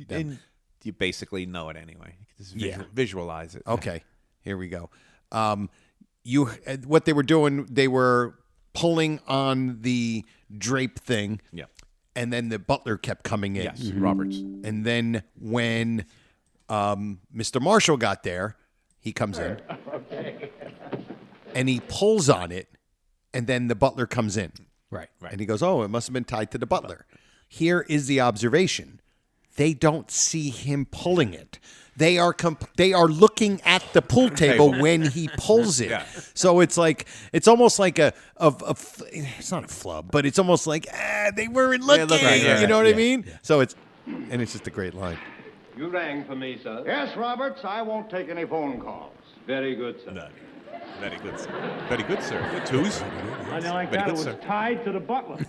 And you basically know it anyway. Just visualize it. Okay, here we go. What they were doing, they were pulling on the drape thing. Yeah. And then the butler kept coming in. Yes, Roberts. And then when Mr. Marshall got there, he comes in. Okay. And he pulls on it, and then the butler comes in. Right. And he goes, oh, it must have been tied to the butler. Here is the observation. They don't see him pulling it. They are looking at the pool table when he pulls it. Yeah. So it's almost like it's not a flub, but it's almost like they weren't looking. You know what I mean? Yeah. So it's just a great line. You rang for me, sir. Yes, Roberts, I won't take any phone calls. Very good, sir. No. Very good, sir. Very good, sir. Twos. I know like Very that. good, It was sir. tied to the butler.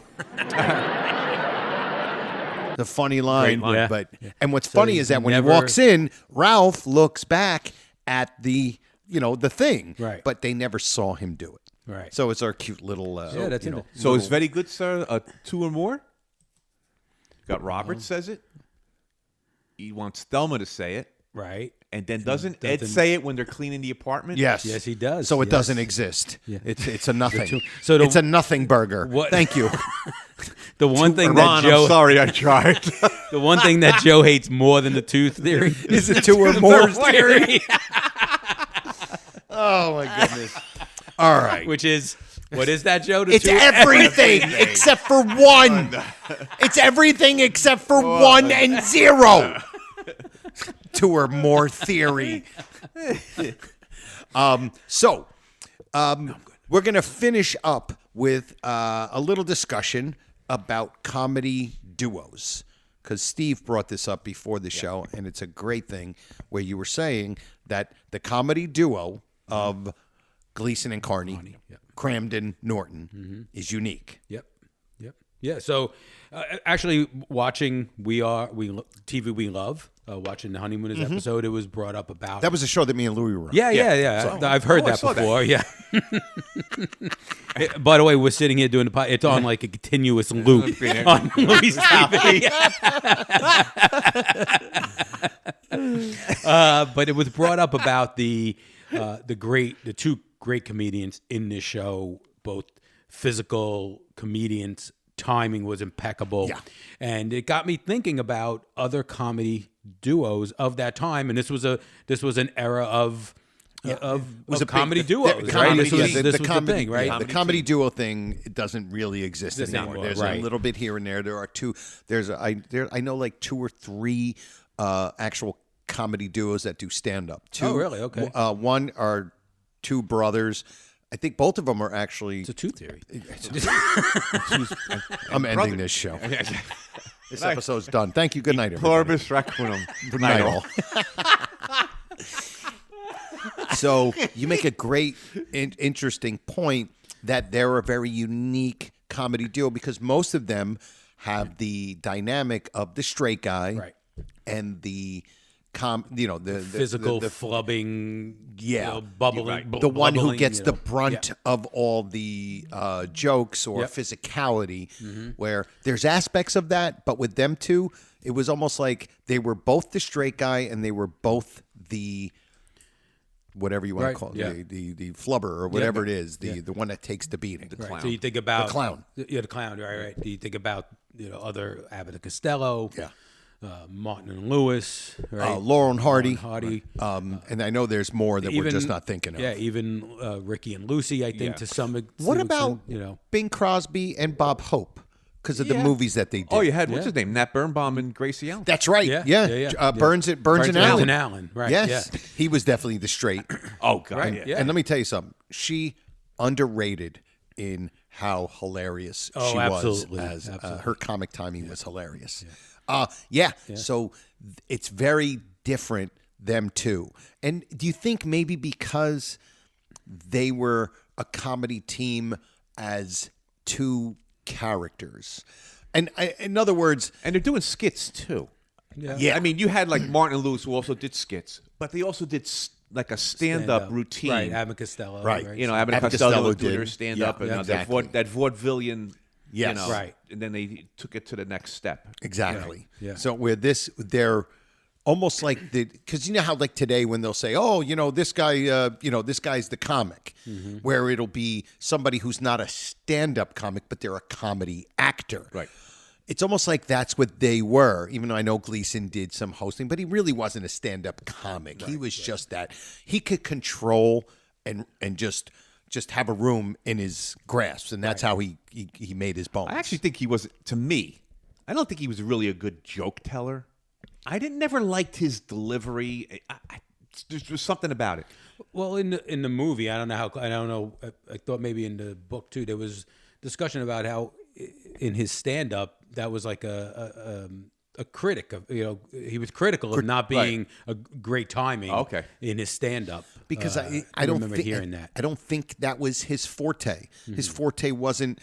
The funny line, line. but Yeah. and what's So funny he's is that when never- he walks in, Ralph looks back at the thing, Right. But they never saw him do it, Right. So it's our cute little, that's you know, So is very good, sir, 2 or more? Got Roberts says it. He wants Thelma to say it. Right. And then doesn't Ed say it when they're cleaning the apartment? Yes, Yes, he does. So it Yes. doesn't exist. Yeah. It's a nothing. So it's a nothing burger. What- Thank you. The one thing Ron, that Joe I'm sorry I tried. the one thing that Joe hates more than the tooth theory Is it 2 or more theory. theory? Oh my goodness! All right, Which is what is that, Joe? The it's tooth- everything except for 1. It's everything except for 1 and 0. 2 or more theory. So we're going to finish up with a little discussion about comedy duos, because Steve brought this up before the show, and it's a great thing where you were saying that the comedy duo of Gleason and Carney, Cramden, Norton is unique. Yep. Yeah. So, actually, watching TV We Love, watching the Honeymooners episode, it was brought up about That was a show that me and Louie were on. Yeah. I've heard that before. Yeah. By the way, we're sitting here doing the podcast. It's on like a continuous loop on Louis TV. But it was brought up about the two great comedians in this show, both physical comedians. Timing was impeccable. Yeah. And it got me thinking about other comedy duos of that time. And this was an era of comedy duos, right? This was the thing, right? The comedy duo thing doesn't really exist anymore. There's a little bit here and there. There are 2. I know like 2 or 3 actual comedy duos that do stand up. 2. Oh, really? Okay. One are 2 brothers. I think both of them are actually. It's a tooth theory. I'm ending this show. This episode's done. Thank you. Good night, everybody. Pluribus requiem. Good night, all. So you make a great, interesting point that they're a very unique comedy duo because most of them have the dynamic of the straight guy, right, and the physical flubbing, bubbling, the one who gets the brunt of all the jokes or physicality. Where there's aspects of that, but with them two, it was almost like they were both the straight guy and they were both the whatever you want to call it, the flubber or whatever it is, the one that takes the beating. The clown. So you think about the clown. Yeah, the clown. Right. Do you think about other Abbott and Costello? Yeah. Martin and Lewis, right? Laurel and Hardy. Right. And I know there's more that we're just not thinking of. Yeah, even Ricky and Lucy, I think, to some extent. What about Bing Crosby and Bob Hope? Because of the movies that they did. Oh, you had, what's his name? Nat Birnbaum and Gracie Allen. That's right. Yeah. Burns and Allen. Burns and Allen, right. Yes. He was definitely the straight. Oh, God. Right? And let me tell you something. She underrated in how hilarious she was. As her comic timing was hilarious. So it's very different, them two. And do you think maybe because they were a comedy team as two characters, and in other words, and they're doing skits too. Yeah. I mean, you had like Martin and Lewis who also did skits, but they also did like a stand-up routine. Right, Abbott and Costello. Right. Abbott and Costello did their stand stand-up, and that vaudevillian. Yes. Right. And then they took it to the next step. Exactly. Yeah. So with this, they're almost like because you know how like today when they'll say, oh, this guy, this guy's the comic, where it'll be somebody who's not a stand-up comic, but they're a comedy actor. Right. It's almost like that's what they were, even though I know Gleason did some hosting, but he really wasn't a stand-up comic. He was just that. He could control and just have a room in his grasp, and that's how he made his bones. I actually think he was, to me, I don't think he was really a good joke teller. I never liked his delivery. There's something about it. Well, in the movie, I don't know. I thought maybe in the book too, there was discussion about how in his stand-up that was like a critic of he was critical of not being a great timing. In his stand-up because I don't remember hearing that. I don't think that was his forte. His forte wasn't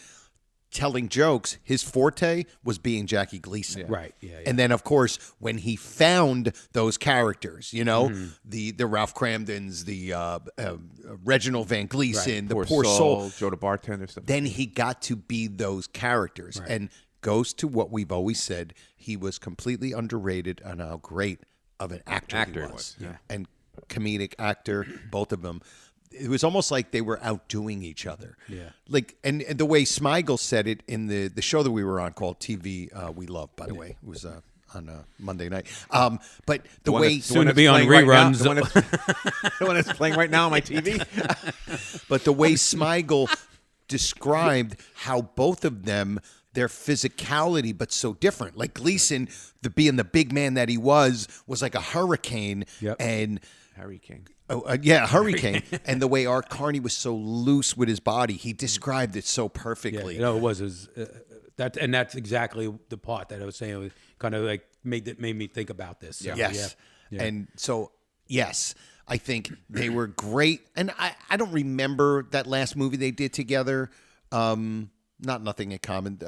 telling jokes. His forte was being Jackie Gleason. Right. Yeah. And then, of course, when he found those characters, the Ralph Cramdens, the Reginald Van Gleason, the Poor Soul, Joe the Bartender, then he got to be those characters. Right. And goes to what we've always said, he was completely underrated on how great of an actor he was. Yeah. And comedic actor, both of them. It was almost like they were outdoing each other. Yeah. Like, and the way Smigel said it in the show that we were on called TV We Love, by the way. It was on Monday night. But the way... Soon to be on reruns. The one that's playing right now on my TV. But the way Smigel described how both of them... their physicality, but so different. Like Gleason, being the big man that he was like a hurricane. Yep. And Hurricane. Hurricane. And the way Art Carney was so loose with his body, he described it so perfectly. Yeah, it was that's exactly the part that I was saying. It was kind of like made me think about this. So, yes. Yeah. And so, yes, I think they were great. And I don't remember that last movie they did together. Nothing in common.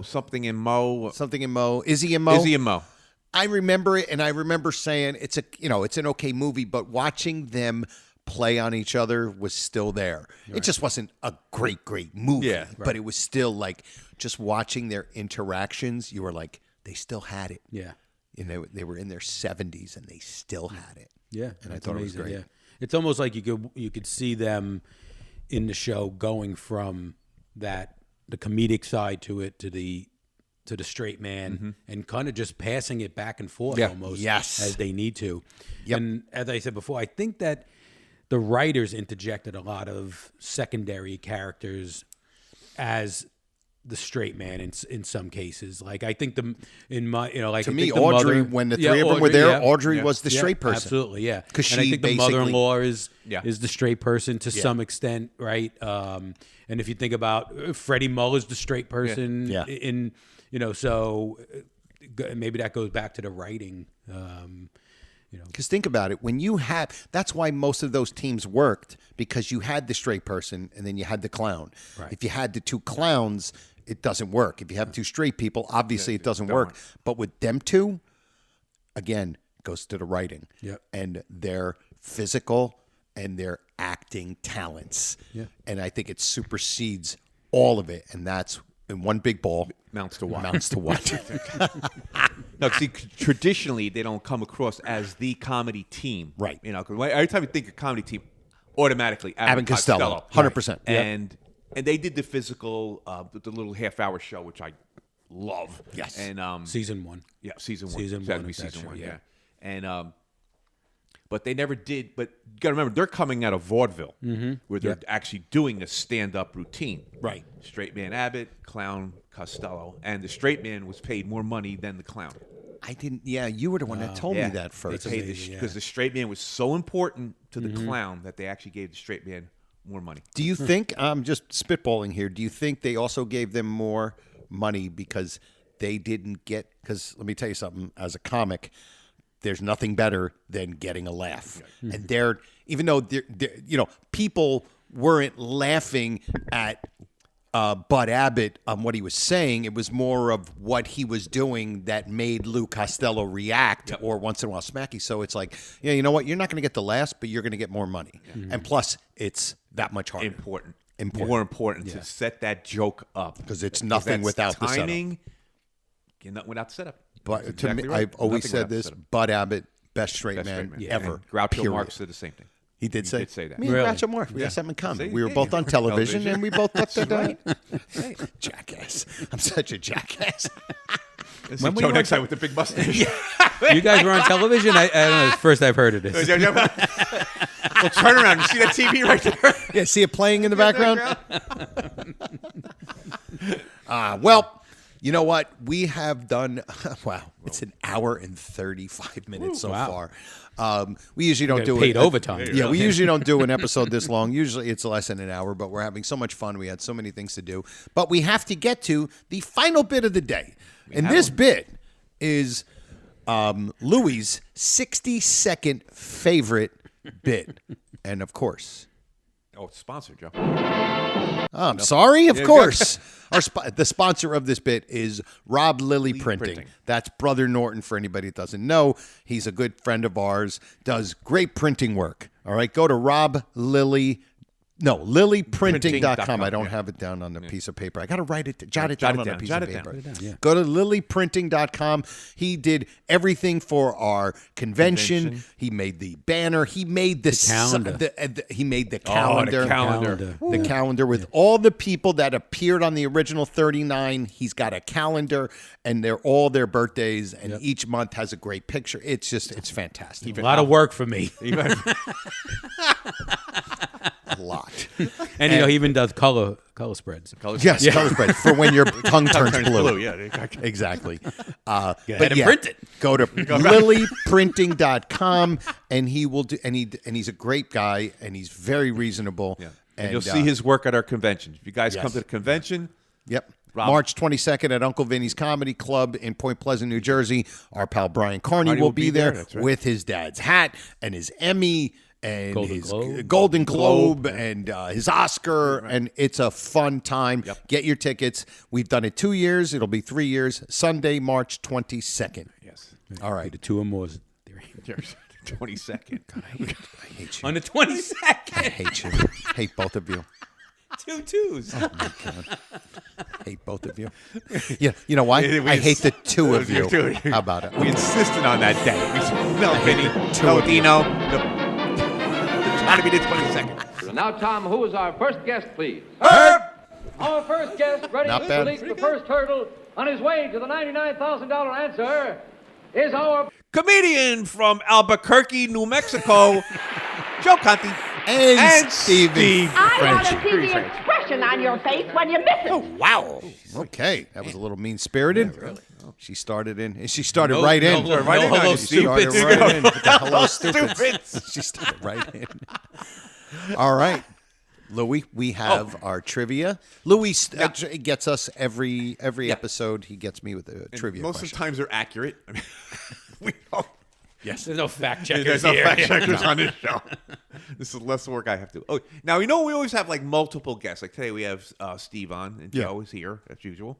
Something in Mo. Something in Mo. Izzy and Mo. Izzy and Mo. I remember it, and I remember saying it's an okay movie, but watching them play on each other was still there. Right. It just wasn't a great movie, but it was still like just watching their interactions. You were like, they still had it. Yeah, they were in their 70s and they still had it. Yeah, and I thought it was great. Yeah. It's almost like you could see them in the show going from the comedic side to it to the straight man and kind of just passing it back and forth almost as they need to. Yep. And as I said before, I think that the writers interjected a lot of secondary characters as the straight man in some cases. Like I think to me, Audrey, when the three of them were there, Audrey was the straight person. Absolutely, yeah. Because I think the mother-in-law is the straight person to some extent, right? And if you think about Freddie Muller's the straight person in so maybe that goes back to the writing. Because think about it, that's why most of those teams worked, because you had the straight person and then you had the clown. Right. If you had the two clowns, it doesn't work. If you have two straight people, obviously it doesn't work. But with them two, again, it goes to the writing and their physical and their acting talents. Yeah. And I think it supersedes all of it, and that's in one big ball. Mounts to what? Mounts to what? No, see, traditionally they don't come across as the comedy team, Right. 'Cause every time you think of comedy team, automatically Abbott and Costello, 100%. Yep. And they did the physical, the little half-hour show, which I love. Yes. And season 1. Yeah, season 1. Season That would 1 be of that season show, 1. yeah. Yeah. And but they never did. But you got to remember, they're coming out of vaudeville, where they're actually doing a stand-up routine. Right. Straight man Abbott, clown Costello, and the straight man was paid more money than the clown. I didn't. Yeah, you were the one that told me that first. They paid because the straight man was so important to the clown that they actually gave the straight man more money. Do you think, I'm just spitballing here, do you think they also gave them more money because they didn't get, because let me tell you something, as a comic, there's nothing better than getting a laugh. And even though people weren't laughing at Bud Abbott on what he was saying, it was more of what he was doing that made Lou Costello react or once in a while smacky. So it's like, yeah, you know what? You're not going to get the laughs, but you're going to get more money. And plus, it's that much harder. Important. More important to set that joke up. Because it's nothing without the setup. Timing, without the setup. But That's to exactly me, right. I've always Nothing said without the this, setup. Bud Abbott, best straight Best man straight man. ever. And Groucho period. Marx said the same thing. He did say that. Me and Groucho Marx, we got something in common. We were both on television, and we both looked at jackass. I'm such a jackass. When Joe next time with the big mustache. You guys were on television? I don't know. It's the first I've heard of this. Well, turn around. You see that TV right there? Yeah, see it playing in the background? Well, you know what? We have done, it's an hour and 35 minutes so far. We usually don't do paid overtime. Yeah, we usually don't do an episode this long. Usually it's less than an hour, but we're having so much fun. We had so many things to do. But we have to get to the final bit of the day. And this bit is Louie's 60-second favorite bit. And of course... Oh, it's sponsored, Joe. I'm sorry, of course. The sponsor of this bit is Rob Lilly Printing. That's Brother Norton, for anybody that doesn't know. He's a good friend of ours, does great printing work. All right, go to lilyprinting.com. I don't have it down on the piece of paper. I got to jot it down on a piece of paper. Go to lilyprinting.com. He did everything for our convention. He made the banner. He made the calendar. He made the calendar. The calendar with all the people that appeared on the original 39. He's got a calendar, and they're all their birthdays, and each month has a great picture. It's fantastic. A lot of work for me. A lot. And he even does color spreads. Color spreads for when your tongue turns blue. Yeah, exactly. Go ahead and print it. Go to lilyprinting.com, and he will do. And he's a great guy, and he's very reasonable. Yeah. And you'll see his work at our convention. If you guys come to the convention, March 22nd at Uncle Vinny's Comedy Club in Point Pleasant, New Jersey. Our pal Brian Carney will be there with his dad's hat and his Emmy and his Golden Globe and his Oscar, and it's a fun time. Get your tickets. We've done it 2 years. It'll be 3 years. Sunday, March 22nd. Yes. All right. The 2 or more. 22nd. God, I hate you. On the 22nd. I hate you. Hate both of you. 2 twos. Oh, my God. Hate both of you. Yeah, you know why? I hate the two of you. How about it? We insisted on that day. No, Vinny. No, Dino. It's got to be the 22nd. So now, Tom, who is our first guest, please? Herb! Our first guest, ready Not to bad. leap the first hurdle on his way to the $99,000 answer, is our... Comedian from Albuquerque, New Mexico, Joe Conti. And Steve I want to see the expression on your face when you miss it. Oh, wow. Okay. That was a little mean-spirited. Yeah, really. She started right in. She started right in. With the hello, stupids. She started right in. All right. Louis, we have our trivia. Louis gets us every episode. He gets me with a trivia Most question. of the times they're accurate. I mean, we don't. Yes. There's no fact checkers There's no here. fact checkers on this show. This is less work I have to. Oh, now we always have like multiple guests. Like today we have Steve on, and Joe is here as usual.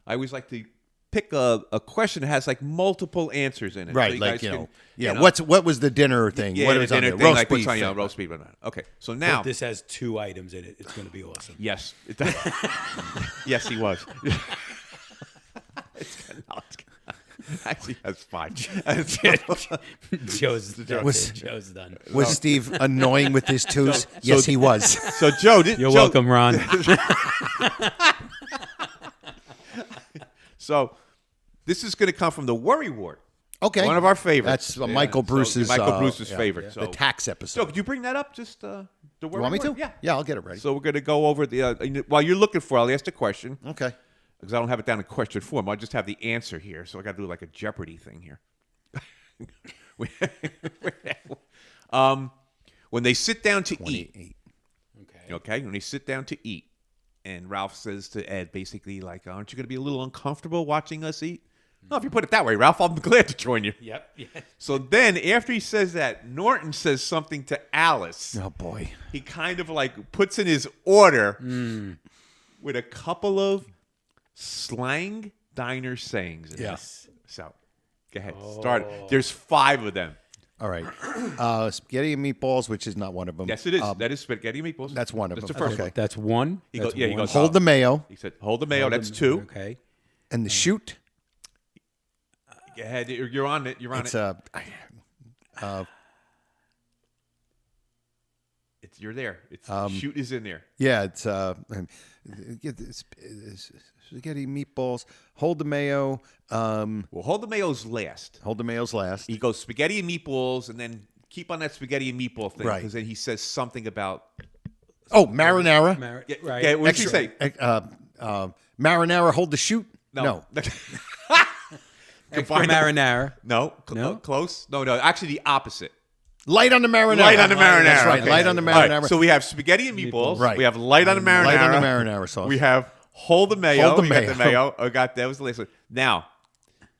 I always like to pick a question that has like multiple answers in it. Right, so like can, what was the dinner thing? Yeah, what the was on dinner there? thing, Roast beef. roast beef. Okay, so now But this has 2 items in it. It's going to be awesome. yes, it does. Yes, he was. Actually, that's fine. Joe's done. Was Steve annoying with his twos? Yes, he was. So, Joe, You're welcome, Ron. So, this is going to come from the Worry Ward. Okay. One of our favorites. That's Michael Bruce's favorite. The tax episode. So, could you bring that up? Just the Worry You want me Ward? to? Yeah, I'll get it ready. So, we're going to go over the. While you're looking for it, I'll ask the question. Okay. Because I don't have it down in question form. I just have the answer here. So, I got to do like a Jeopardy thing here. When they sit down to eat. Okay. When they sit down to eat, and Ralph says to Ed, basically, like, aren't you going to be a little uncomfortable watching us eat? No, if you put it that way, Ralph, I'm glad to join you. Yep. Yeah. So then, after he says that, Norton says something to Alice. Oh, boy. He kind of like puts in his order with a couple of slang diner sayings. In Yes. So, go ahead. Start. There's 5 of them. All right. Spaghetti and meatballs, which is not one of them. Yes, it is. That is spaghetti and meatballs. That's one of That's them. the first Okay. one. That's one. He That's goes, he one. goes, Hold the mayo. He said, hold the mayo. That's 2. Okay. And the shoot. Go ahead. You're on it. You're on It's it. You're there. It's shoot is in there. Yeah, it's spaghetti meatballs. Hold the mayo. Well, hold the mayo's last. Hold the mayo's last. He goes spaghetti and meatballs, and then keep on that spaghetti and meatball thing, Right. because then he says something about. Oh, marinara. Right. Okay, what did you say? Marinara. Hold the shoot. No. Extra marinara. No. Close. No. Actually, the opposite. Light on the marinara. Light on the marinara. That's right. Okay. Light on the All right, marinara. so we have spaghetti and meatballs. Right. We have light on the marinara. Light on the marinara sauce. We have hold the mayo. Hold the We got mayo. the mayo. I got that was the last one. Now,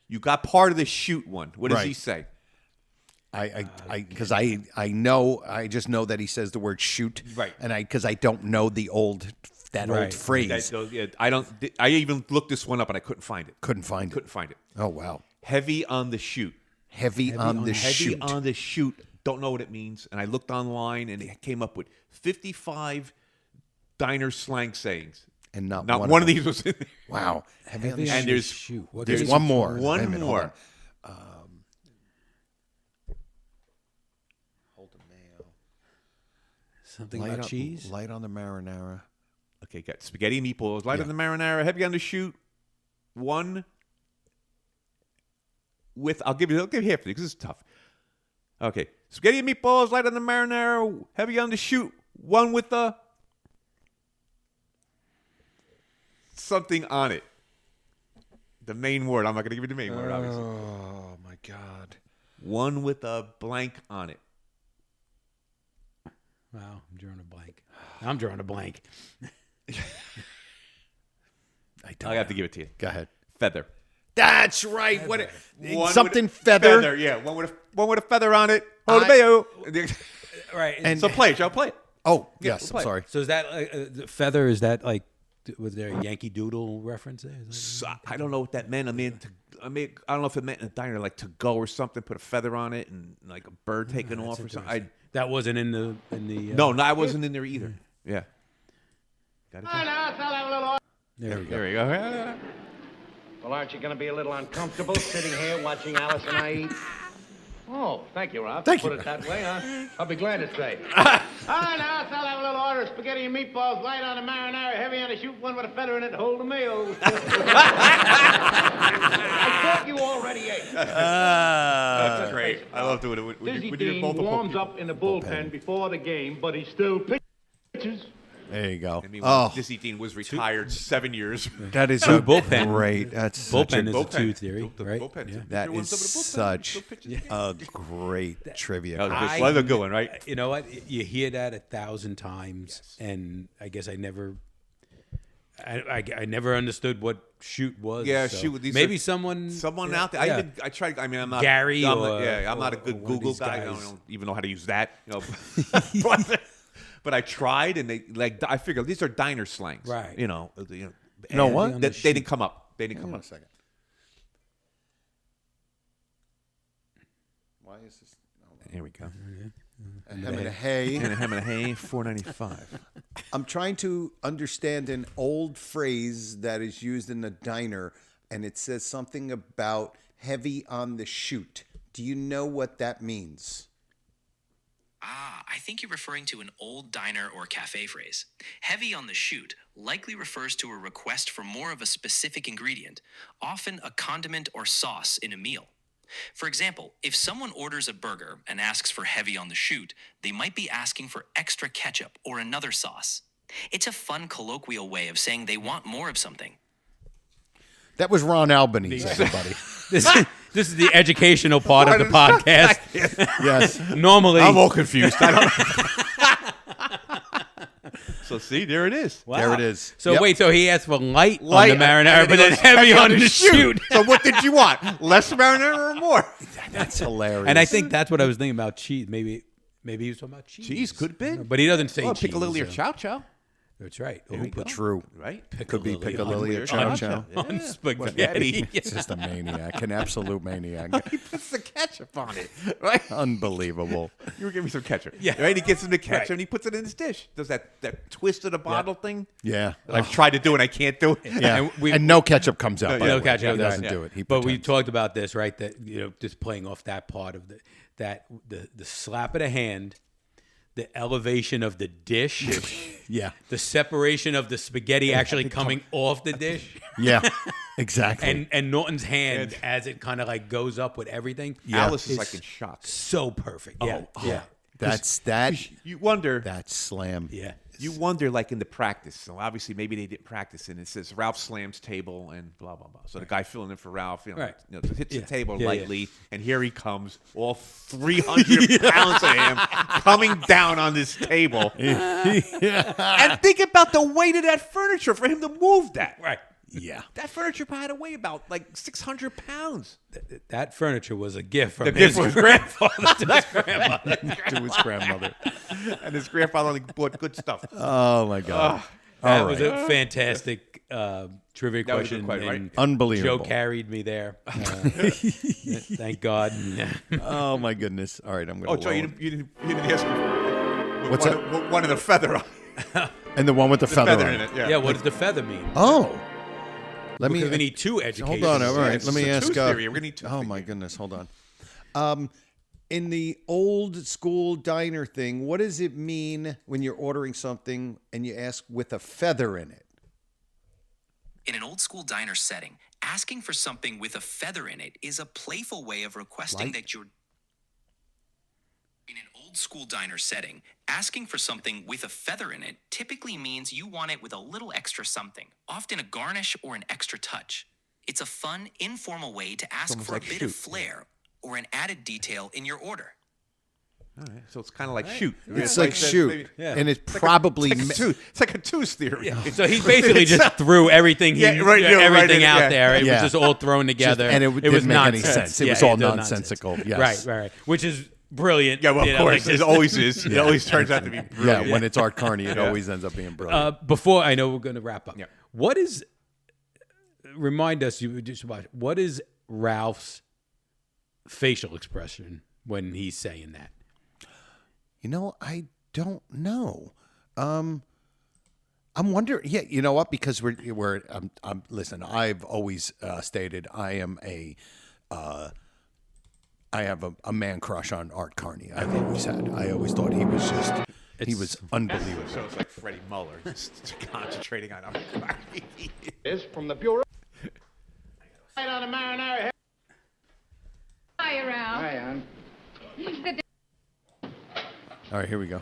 you got part of the shoot one. What does Right. he say? Because I know, I just know that he says the word shoot. Right. And because I don't know old phrase. I even looked this one up and I couldn't find it. Couldn't find it. Oh, wow. Heavy on the shoot. Heavy on the shoot. Heavy on the shoot. Don't know what it means. And I looked online and it came up with 55 diner slang sayings. And not one of these was in there. Wow. Heavy on the and shoot. there's Shoot. There's one more. One Wait a minute, hold more. on. Hold the mayo. Something about cheese. Light on the marinara. Okay, got spaghetti and meatballs. Light on the marinara. Heavy on the shoot. One with I'll give you half of it because it's tough. Okay, spaghetti and meatballs. Light on the marinara. Heavy on the shoot. One with the something on it. The main word. I'm not going to give you the main word, obviously. Oh, my God. One with a blank on it. Wow, I'm drawing a blank. I'm drawing a blank. I have to give it to you. Go ahead. Feather. That's right. One Something with feather. Yeah, one with a feather on it. Oh, the mayo. Right. And so play it, Joe. Play it. Oh, Yeah, yes. play I'm it. sorry. So is that the feather? Is that like was there a Yankee Doodle reference there? I don't know what that meant. I mean, I don't know if it meant in a diner like to go or something. Put a feather on it and like a bird taking off or something. That wasn't in the. No, I wasn't in there either. Yeah. Got it. There we go. There we go. Well, aren't you going to be a little uncomfortable sitting here watching Alice and I eat? Oh, thank you, Ralph. Thank Put you. it that way, huh? I'll be glad to say. All right, now, I'll have a little order of spaghetti and meatballs, light on the marinara, heavy on the shoot, one with a feather in it, hold the mayo. I thought you already ate. That's great. I love doing it. Dizzy When you do Dean both the warms up in the bullpen before the game, but he still pitches. There you go. I mean, Oh, Dizzy Dean was retired 7 years. that is Two a bullpen. great. That's such Bullpen a, is a two theory, The right? bullpen. Yeah. that Pitcher is wins over the bullpen, such still pitches. a great trivia. That was question. well, that's a good one, right? You know what? You hear that 1,000 times, and I guess I never understood what shoot was. Yeah, so shoot. Maybe someone out there. Yeah. I tried. I mean, I'm not Gary I'm or- not a or good one of Google these guy. I guys. don't even know how to use that. You know, but I tried, and I figured these are diner slangs, Right. You know, know what? They didn't come up. They didn't come Hold on up. a second. Why is this? Here we go. A hem and a hay. And a ham and a hay, $4.95. I'm trying to understand an old phrase that is used in the diner, and it says something about heavy on the shoot. Do you know what that means? I think you're referring to an old diner or cafe phrase. Heavy on the shoot likely refers to a request for more of a specific ingredient, often a condiment or sauce in a meal. For example, if someone orders a burger and asks for heavy on the shoot, they might be asking for extra ketchup or another sauce. It's a fun colloquial way of saying they want more of something. That was Ron Albanese, everybody. This is the educational part of the podcast. Yes. Normally, I'm all confused. I don't. So see, there it is. Wow. There it is. So Yep. wait, so he asked for light on the marinara, and but it then goes heavy on the shoot. So what did you want? Less marinara or more? That's hilarious. And I think that's what I was thinking about cheese. Maybe he was talking about cheese. Cheese could be. But he doesn't say Well, cheese. piccalilli or so- chow chow. That's right. There you go. True. Right? Could be piccalilli or on- chow on- chow. On spaghetti. It's just a maniac, an absolute maniac. He puts the ketchup on it, right? Unbelievable. You were giving me some ketchup. Yeah. Right? He gets him the ketchup Right. and he puts it in his dish. Does that twist of the bottle thing Yeah. that I've tried to do and I can't do it. Yeah. And no ketchup comes out. by No the way. ketchup. He doesn't right. do it. He But we pretends. talked about this, right? That just playing off that part of the slap of the hand, the elevation of the dish, Yeah. the separation of the spaghetti actually coming off the dish, Yeah. Exactly. and Norton's hand as it kind of like goes up with everything. Alice is like in shock. So perfect. Yeah. Yeah. That's that. You wonder. That's slam. Yeah. You wonder, like in the practice. So obviously, maybe they didn't practice, and it says Ralph slams table and blah blah blah. So the guy filling in for Ralph, Right. Hits the table Yeah, lightly, and here he comes, all 300 pounds of him coming down on this table. And think about the weight of that furniture for him to move that. Right. Yeah. That furniture had to weigh about like 600 pounds. That furniture was a gift from The his gift was grandfather to his grandmother. To his grandmother. And his grandfather only bought good stuff. Oh my God. That All was right. a fantastic trivia That was a question. good question, right? and Unbelievable. Joe carried me there. Thank God. Oh my goodness. All right, I'm going Oh, to. Joe, you didn't ask me. What's that? One of the feather. And the one with the feather, feather on in it. Yeah, what does the feather mean? Oh. Let Because me. we need two educations. Hold on. All right. It's Let me a ask. tooth theory. We're gonna need tooth oh theory. my goodness. Hold on. In the old school diner thing, what does it mean when you're ordering something and you ask with a feather in it? In an old school diner setting, asking for something with a feather in it is a playful way of requesting that you're. In an old school diner setting, asking for something with a feather in it typically means you want it with a little extra something, often a garnish or an extra touch. It's a fun, informal way to ask almost for like a bit shoot. of flair or an added detail in your order. All right. So it's kind of like shoot. It's like shoot, and it's probably it's like a tooth theory. So he basically just threw everything everything out there. It Yeah. was just all thrown together. and it was didn't make any nonsense. sense. It Yeah, was all did nonsensical. Yes. Right. Which is brilliant. Yeah, well, you of know, course. like It always is. It always turns out to be brilliant. Yeah, when it's Art Carney, it always ends up being brilliant. Before I know we're going to wrap up. Yeah. What is? Remind us. You just watch. What is Ralph's facial expression when he's saying that? You know, I don't know. I'm wondering. Yeah, you know what? Because we're. Listen, I've always stated I am a. I have a man crush on Art Carney. I've always had. I always thought he was just. He was unbelievable. So it's like Freddie Muller, just concentrating on Art Carney. Is from the Bureau. Right on the marinara. Hi, Ralph. Hi, Ann. Sit All right, here we go.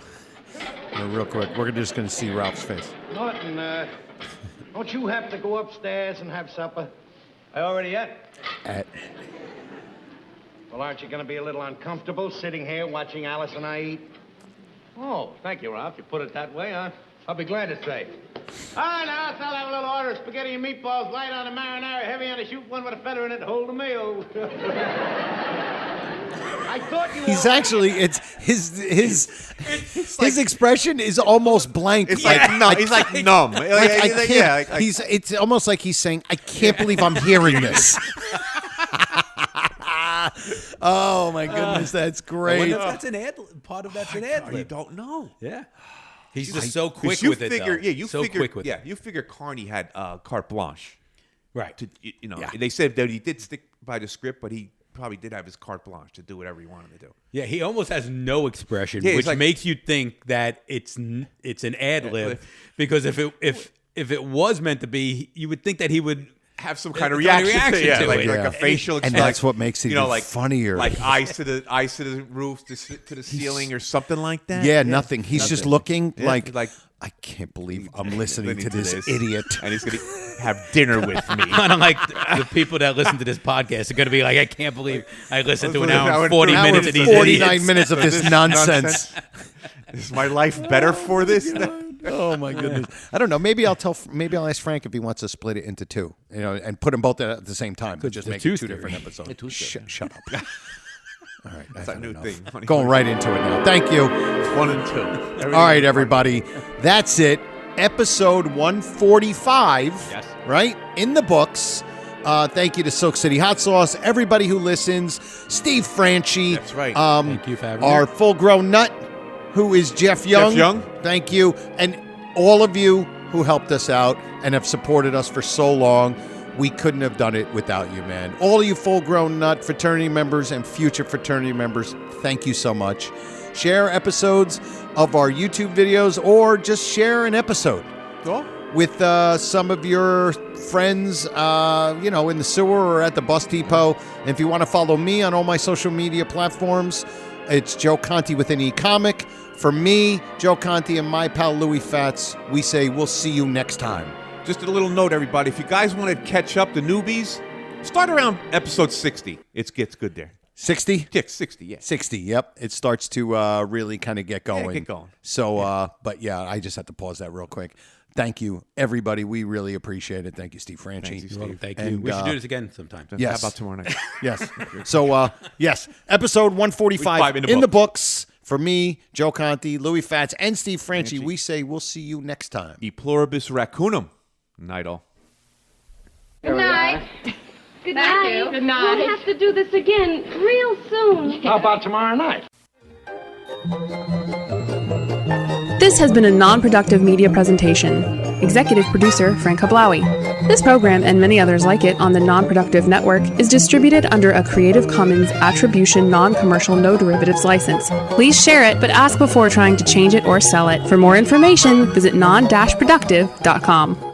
Real quick, we're just going to see Ralph's face. Norton, don't you have to go upstairs and have supper? I already ate. Well, aren't you going to be a little uncomfortable sitting here watching Alice and I eat? Oh, thank you, Ralph. You put it that way, huh? I'll be glad to say. All right, Alice, I'll have a little order of spaghetti and meatballs, light on the marinara, heavy on the shoot, one with a feather in it to hold the meal. I thought you He's actually. It's his expression is almost blank. It's like numb. He's like numb. I can't. It's almost like he's saying, "I can't believe I'm hearing this." Oh my goodness, that's I great. wonder if that's an ad. Part of that's an ad You lib. don't know. Yeah. He's just so quick You with figure, it. Though. Yeah, you so figure. quick with yeah, it. you figure Carney had carte blanche. Right. To, they said that he did stick by the script, but he probably did have his carte blanche to do whatever he wanted to do. Yeah, he almost has no expression, Yeah, which like, makes you think that it's an ad lib. Because if it was meant to be, you would think that he would have some kind of reaction to it, like a facial expression. And that's what makes it even funnier. Like eyes to the roof, to the ceiling, or something like that. Yeah, nothing. He's just looking Yeah, like I can't believe I'm listening to this idiot. And he's going to have dinner with me. Kind of like the people that listen to this podcast are going to be like, I can't believe I listened to an hour and 40 minutes of these 49 idiots. minutes of this nonsense. Is my life better for this? Oh my goodness! I don't know. Maybe I'll ask Frank if he wants to split it into two, and put them both at the same time. But just make it two different episodes. Shut up. All right, that's a new thing. Going right into it now. Thank you. 1 and 2. All right, everybody. That's it. Episode 145. Yes. Right in the books. Thank you to Silk City Hot Sauce, everybody who listens, Steve Franchi. That's right. Thank you for having me. Our full-grown nut, who is Jeff Young. Jeff Young. Thank you. And all of you who helped us out and have supported us for so long. We couldn't have done it without you, man. All of you full-grown nut fraternity members and future fraternity members, thank you so much. Share episodes of our YouTube videos or just share an episode with some of your friends, in the sewer or at the bus depot. And if you want to follow me on all my social media platforms, it's Joe Conti with an E-comic. For me, Joe Conti, and my pal Louis Fats, we say we'll see you next time. Just a little note, everybody. If you guys want to catch up, the newbies, start around episode 60. It gets good there. 60? Yeah, 60, yeah. 60, yep. It starts to really kind of get going. Yeah, get going. So, but yeah, I just have to pause that real quick. Thank you, everybody. We really appreciate it. Thank you, Steve Franchi. Thank you. Thank you. We should do this again sometime. Yes. How about tomorrow night? Yes. So, yes, episode 145 in the books. For me, Joe Conti, Louis Fats, and Steve Franchi, we say we'll see you next time. E pluribus raccoonum. Night all. Good night. Good Thank night. you. Good night. We'll have to do this again real soon. How about tomorrow night? This has been a non-productive media presentation. Executive producer Frank Hablawi. This program and many others like it on the Non-Productive Network is distributed under a Creative Commons Attribution Non-Commercial No Derivatives license. Please share it, but ask before trying to change it or sell it. For more information, visit non-productive.com.